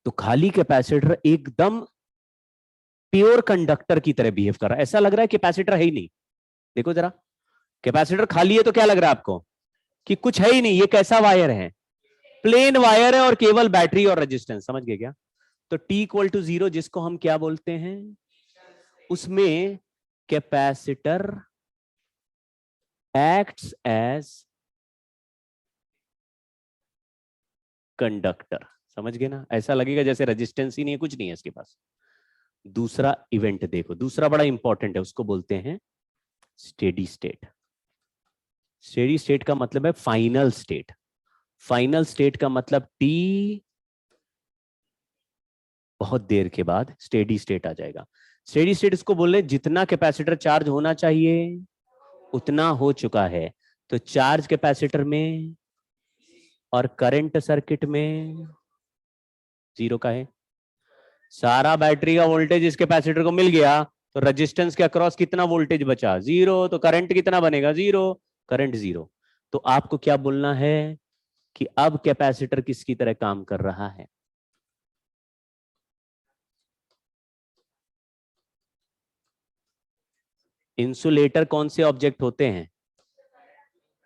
तो खाली कैपेसिटर एकदम प्योर कंडक्टर की तरह बिहेव कर रहा है, ऐसा लग रहा है कैपेसिटर है ही नहीं। देखो जरा, कैपेसिटर खाली है तो क्या लग रहा है आपको कि कुछ है ही नहीं, ये कैसा वायर है, प्लेन वायर है और केवल बैटरी और रेजिस्टेंस, समझ गए क्या। तो टी इक्वल टू जीरो जिसको हम क्या बोलते हैं, उसमें कैपेसिटर एक्ट्स एज कंडक्टर, समझ गए ना, ऐसा लगेगा जैसे रेजिस्टेंस ही नहीं है, कुछ नहीं है इसके पास। दूसरा इवेंट देखो, दूसरा बड़ा इंपॉर्टेंट है, उसको बोलते हैं स्टेडी स्टेट। स्टेडी स्टेट का मतलब है फाइनल स्टेट। फाइनल स्टेट का मतलब टी बहुत देर के बाद स्टेडी स्टेट आ जाएगा। स्टेडी स्टेट इसको बोल रहे हैं जितना कैपेसिटर चार्ज होना चाहिए उतना हो चुका है। तो चार्ज कैपेसिटर में और करंट सर्किट में जीरो का है। सारा बैटरी का वोल्टेज इस कैपेसिटर को मिल गया, तो रेजिस्टेंस के अक्रॉस कितना वोल्टेज बचा, जीरो। तो करंट कितना बनेगा, जीरो, करंट जीरो। तो आपको क्या बोलना है कि अब कैपेसिटर किसकी तरह काम कर रहा है। इंसुलेटर कौन से ऑब्जेक्ट होते हैं,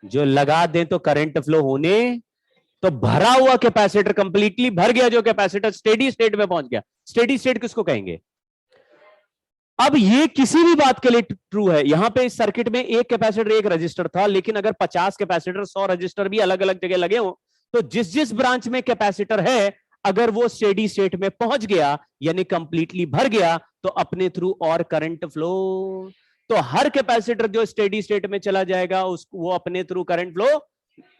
जो लगा दें तो करंट फ्लो होने। तो भरा हुआ कैपेसिटर, कंप्लीटली भर गया जो कैपेसिटर, स्टेडी स्टेट में पहुंच गया। स्टेडी स्टेट किसको कहेंगे। अब ये किसी भी बात के लिए ट्रू है। यहां पे इस सर्किट में एक कैपेसिटर एक रजिस्टर था, लेकिन अगर 50 कैपेसिटर 100 रजिस्टर भी अलग अलग जगह लगे हो, तो जिस जिस ब्रांच में कैपेसिटर है, अगर वो स्टेडी स्टेट में पहुंच गया यानी कंप्लीटली भर गया, तो अपने थ्रू और करंट फ्लो। तो हर कैपेसिटर जो स्टेडी स्टेट में चला जाएगा वो अपने थ्रू करंट फ्लो,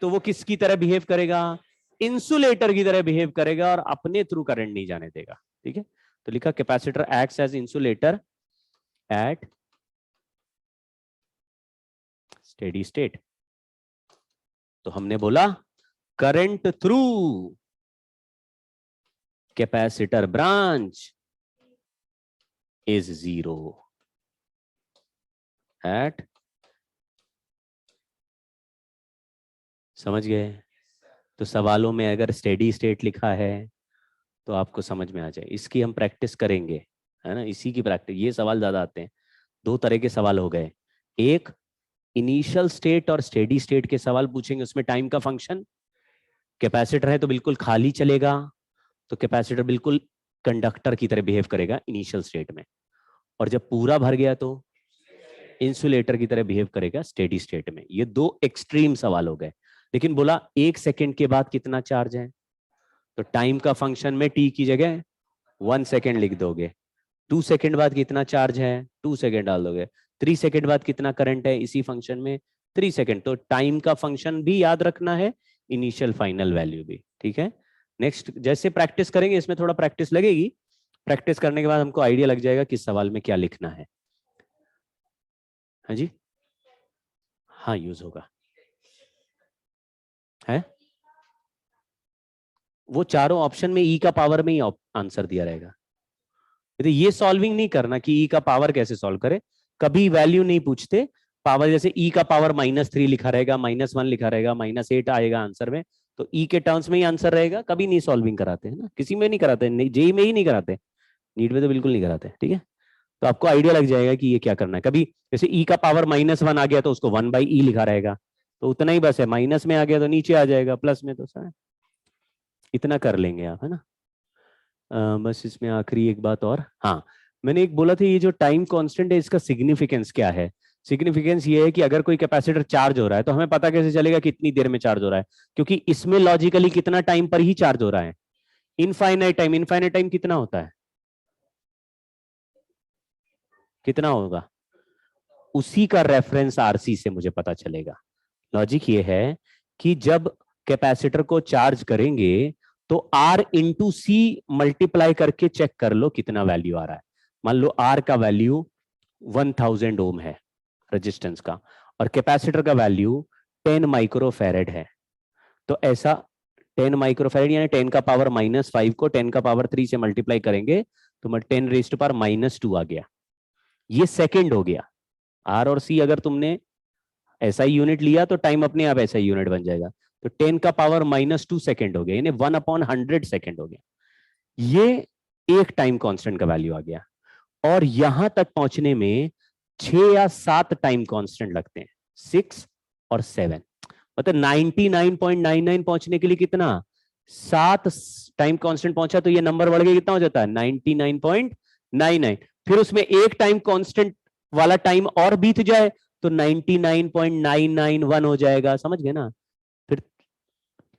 तो वो किसकी तरह बिहेव करेगा, इंसुलेटर की तरह बिहेव करेगा, और अपने थ्रू करंट नहीं जाने देगा। ठीक है, तो लिखा capacitor acts as insulator at steady state. तो हमने बोला current through capacitor branch is zero at, समझ गए। तो सवालों में अगर स्टेडी स्टेट लिखा है तो आपको समझ में आ जाए। इसकी हम प्रैक्टिस करेंगे, है ना, इसी की प्रैक्टिस। ये सवाल ज्यादा आते हैं। दो तरह के सवाल हो गए, एक इनिशियल स्टेट और स्टेडी स्टेट के सवाल पूछेंगे, उसमें टाइम का फंक्शन। कैपेसिटर है तो बिल्कुल खाली चलेगा, तो कैपेसिटर बिल्कुल कंडक्टर की तरह बिहेव करेगा इनिशियल स्टेट में, और जब पूरा भर गया तो इंसुलेटर की तरह बिहेव करेगा स्टेडी स्टेट में। ये दो एक्सट्रीम सवाल हो गए। लेकिन बोला 1 सेकेंड के बाद कितना चार्ज है, तो टाइम का फंक्शन में टी की जगह 1 सेकेंड लिख दोगे। 2 सेकेंड बाद कितना चार्ज है, 2 सेकेंड डाल दोगे। 3 सेकेंड बाद कितना करंट है इसी फंक्शन में, 3 सेकेंड। तो टाइम का फंक्शन भी याद रखना है, इनिशियल फाइनल वैल्यू भी। ठीक है, नेक्स्ट जैसे प्रैक्टिस करेंगे, इसमें थोड़ा प्रैक्टिस लगेगी। प्रैक्टिस करने के बाद हमको आइडिया लग जाएगा किस सवाल में क्या लिखना है। हाँ जी, हाँ यूज होगा है। वो चारों ऑप्शन में ई का पावर में ही आंसर दिया रहेगा। ये सॉल्विंग नहीं करना कि ई का पावर कैसे सॉल्व करे, कभी वैल्यू नहीं पूछते। पावर जैसे ई का पावर -3 लिखा रहेगा, -1 लिखा रहेगा, -8 आएगा आंसर में, तो ई के टर्म्स में ही आंसर रहेगा। कभी नहीं सॉल्विंग कराते हैं ना, किसी में नहीं कराते, जेई में ही नहीं कराते, नीट में तो बिल्कुल नहीं कराते। ठीक है, तो आपको आइडिया लग जाएगा कि ये क्या करना है। कभी जैसे ई का पावर -1 आ गया तो उसको 1/e लिखा रहेगा, तो उतना ही बस है। माइनस में आ गया तो नीचे आ जाएगा, प्लस में तो सर इतना कर लेंगे आप, है ना। बस इसमें आखिरी एक बात और, हाँ मैंने एक बोला था, ये जो टाइम कांस्टेंट है इसका सिग्निफिकेंस क्या है। सिग्निफिकेंस ये है कि अगर कोई कैपेसिटर चार्ज हो रहा है तो हमें पता कैसे चलेगा कितनी देर में चार्ज हो रहा है, क्योंकि इसमें लॉजिकली कितना टाइम पर ही चार्ज हो रहा है, इनफाइनाइट टाइम। इनफाइनाइट टाइम कितना होता है, कितना होगा, उसी का रेफरेंस आरसी से मुझे पता चलेगा। लॉजिक ये है कि जब कैपेसिटर को चार्ज करेंगे तो R इंटू सी मल्टीप्लाई करके चेक कर लो कितना वैल्यू आ रहा है। मान लो R का वैल्यू 1000 ओम है रेजिस्टेंस का, और कैपेसिटर का वैल्यू 10 माइक्रोफैरेड है। तो ऐसा 10 माइक्रोफैरेड यानी 10 का पावर -5 को 10 का पावर 3 से मल्टीप्लाई करेंगे तो 10⁻⁻² आ गया। ये सेकेंड हो गया। R और C अगर तुमने ऐसा ही यूनिट लिया तो टाइम अपने आप ऐसा ही यूनिट बन जाएगा। तो 10 का पावर -2 सेकेंड हो गया, यानी 1/100 सेकेंड हो गया। ये एक टाइम कांस्टेंट का वैल्यू आ गया, और यहां तक पहुंचने में 6 या 7 टाइम कांस्टेंट लगते हैं, 6 और 7। मतलब 99.99 पहुंचने के लिए कितना, 7 टाइम कांस्टेंट पहुंचा, तो ये नंबर बढ़ के कितना हो जाता है 99.99। फिर उसमें एक टाइम कांस्टेंट वाला टाइम और बीत जाए तो 99.991 हो जाएगा। समझ गए ना, फिर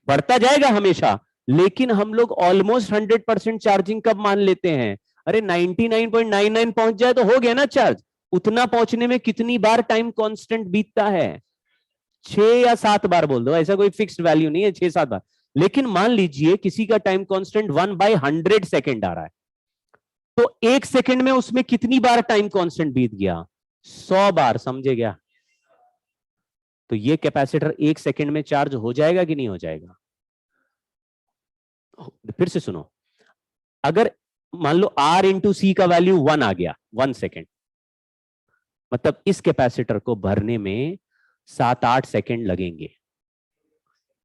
बढ़ता जाएगा हमेशा, लेकिन हम लोग ऑलमोस्ट 100% चार्जिंग कब मान लेते हैं? अरे 99.99 पहुंच जाए तो हो गया ना चार्ज। उतना पहुंचने में कितनी बार टाइम कांस्टेंट बीतता है? 6 या 7 बार बोल दो, ऐसा कोई फिक्स्ड वैल्यू नहीं है, 6-7 बार। लेकिन मान लीजिए किसी का टाइम कांस्टेंट 1/100 सेकेंड आ रहा है, तो 1 सेकेंड में उसमें कितनी बार टाइम कांस्टेंट बीत गया? 100 बार, समझे क्या? तो ये कैपेसिटर 1 सेकेंड में चार्ज हो जाएगा कि नहीं हो जाएगा? फिर से सुनो, अगर मान लो R इंटू सी का वैल्यू 1 आ गया 1 सेकेंड, मतलब इस कैपेसिटर को भरने में 7-8 सेकेंड लगेंगे,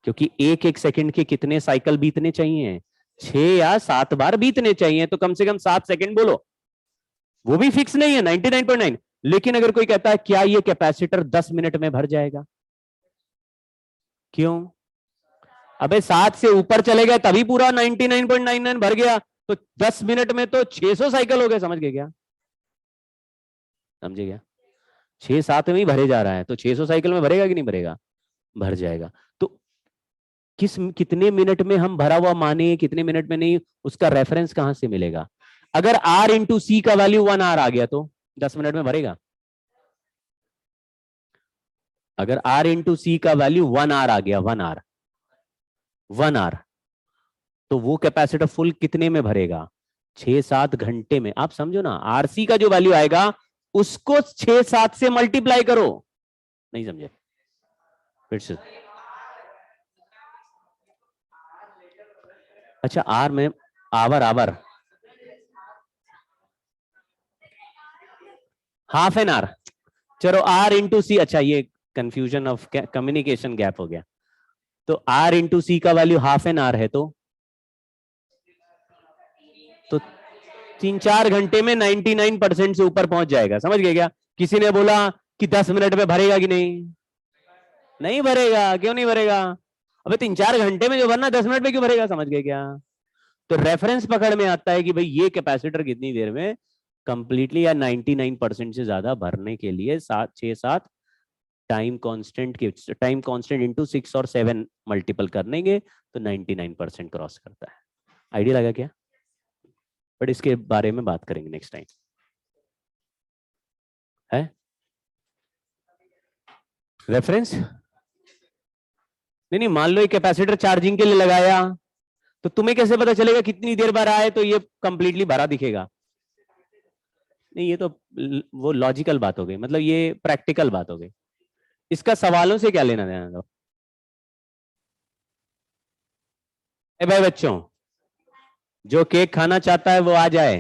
क्योंकि 1-1 सेकेंड के कितने साइकिल बीतने चाहिए? 6 या 7 बार बीतने चाहिए, तो कम से कम 7 सेकेंड बोलो। वो भी फिक्स नहीं है 99.9। लेकिन अगर कोई कहता है क्या ये कैपेसिटर 10 मिनट में भर जाएगा? क्यों? अबे 7 से ऊपर चले गए तभी पूरा 99.99 भर गया, तो 10 मिनट में तो 600 साइकिल हो गए, समझ गए क्या? समझे क्या? 6-7 में ही भरे जा रहा है, तो 600 साइकिल में भरेगा कि नहीं भरेगा? भर जाएगा। तो कितने मिनट में हम भरा हुआ माने, कितने मिनट में नहीं, उसका रेफरेंस कहां से मिलेगा? अगर R इंटू सी का वैल्यू 1 आवर आ गया तो 10 मिनट में भरेगा? अगर R इंटू सी का वैल्यू 1 आवर आ गया, 1 आवर, तो वो कैपेसिटर फुल कितने में भरेगा? 6-7 घंटे में। आप समझो ना, आरसी का जो वैल्यू आएगा उसको 6-7 से मल्टीप्लाई करो। नहीं समझे? फिर से, अच्छा आर में आवर हाफ एन आवर, चलो R इंटू सी, अच्छा ये कंफ्यूजन ऑफ कम्युनिकेशन गैप हो गया। तो R इंटू सी का वैल्यू हाफ एन आवर है, तो 3-4 घंटे में 99% से ऊपर पहुंच जाएगा, समझ गए क्या? किसी ने बोला कि 10 मिनट में भरेगा कि नहीं? नहीं भरेगा। क्यों नहीं भरेगा? अबे 3-4 घंटे में जो भरना 10 मिनट में क्यों भरेगा, समझ गए क्या? तो रेफरेंस पकड़ में आता है कि भाई ये कैपेसिटर कितनी देर में कंप्लीटली या 99% से ज्यादा भरने के लिए 7-6-7 टाइम कांस्टेंट इंटू 6 और 7 मल्टीपल करनेंगे तो 99% क्रॉस करता है। आइडिया लगा क्या? बट इसके बारे में बात करेंगे नेक्स्ट टाइम, है रेफरेंस। नहीं, मान लो एक कैपेसिटर चार्जिंग के लिए लगाया, तो तुम्हें कैसे पता चलेगा कितनी देर भरा है तो ये कंप्लीटली भरा दिखेगा? नहीं, ये तो वो लॉजिकल बात हो गई, मतलब ये प्रैक्टिकल बात हो गई। इसका सवालों से क्या लेना देना दो। भाई बच्चों, जो केक खाना चाहता है वो आ जाए।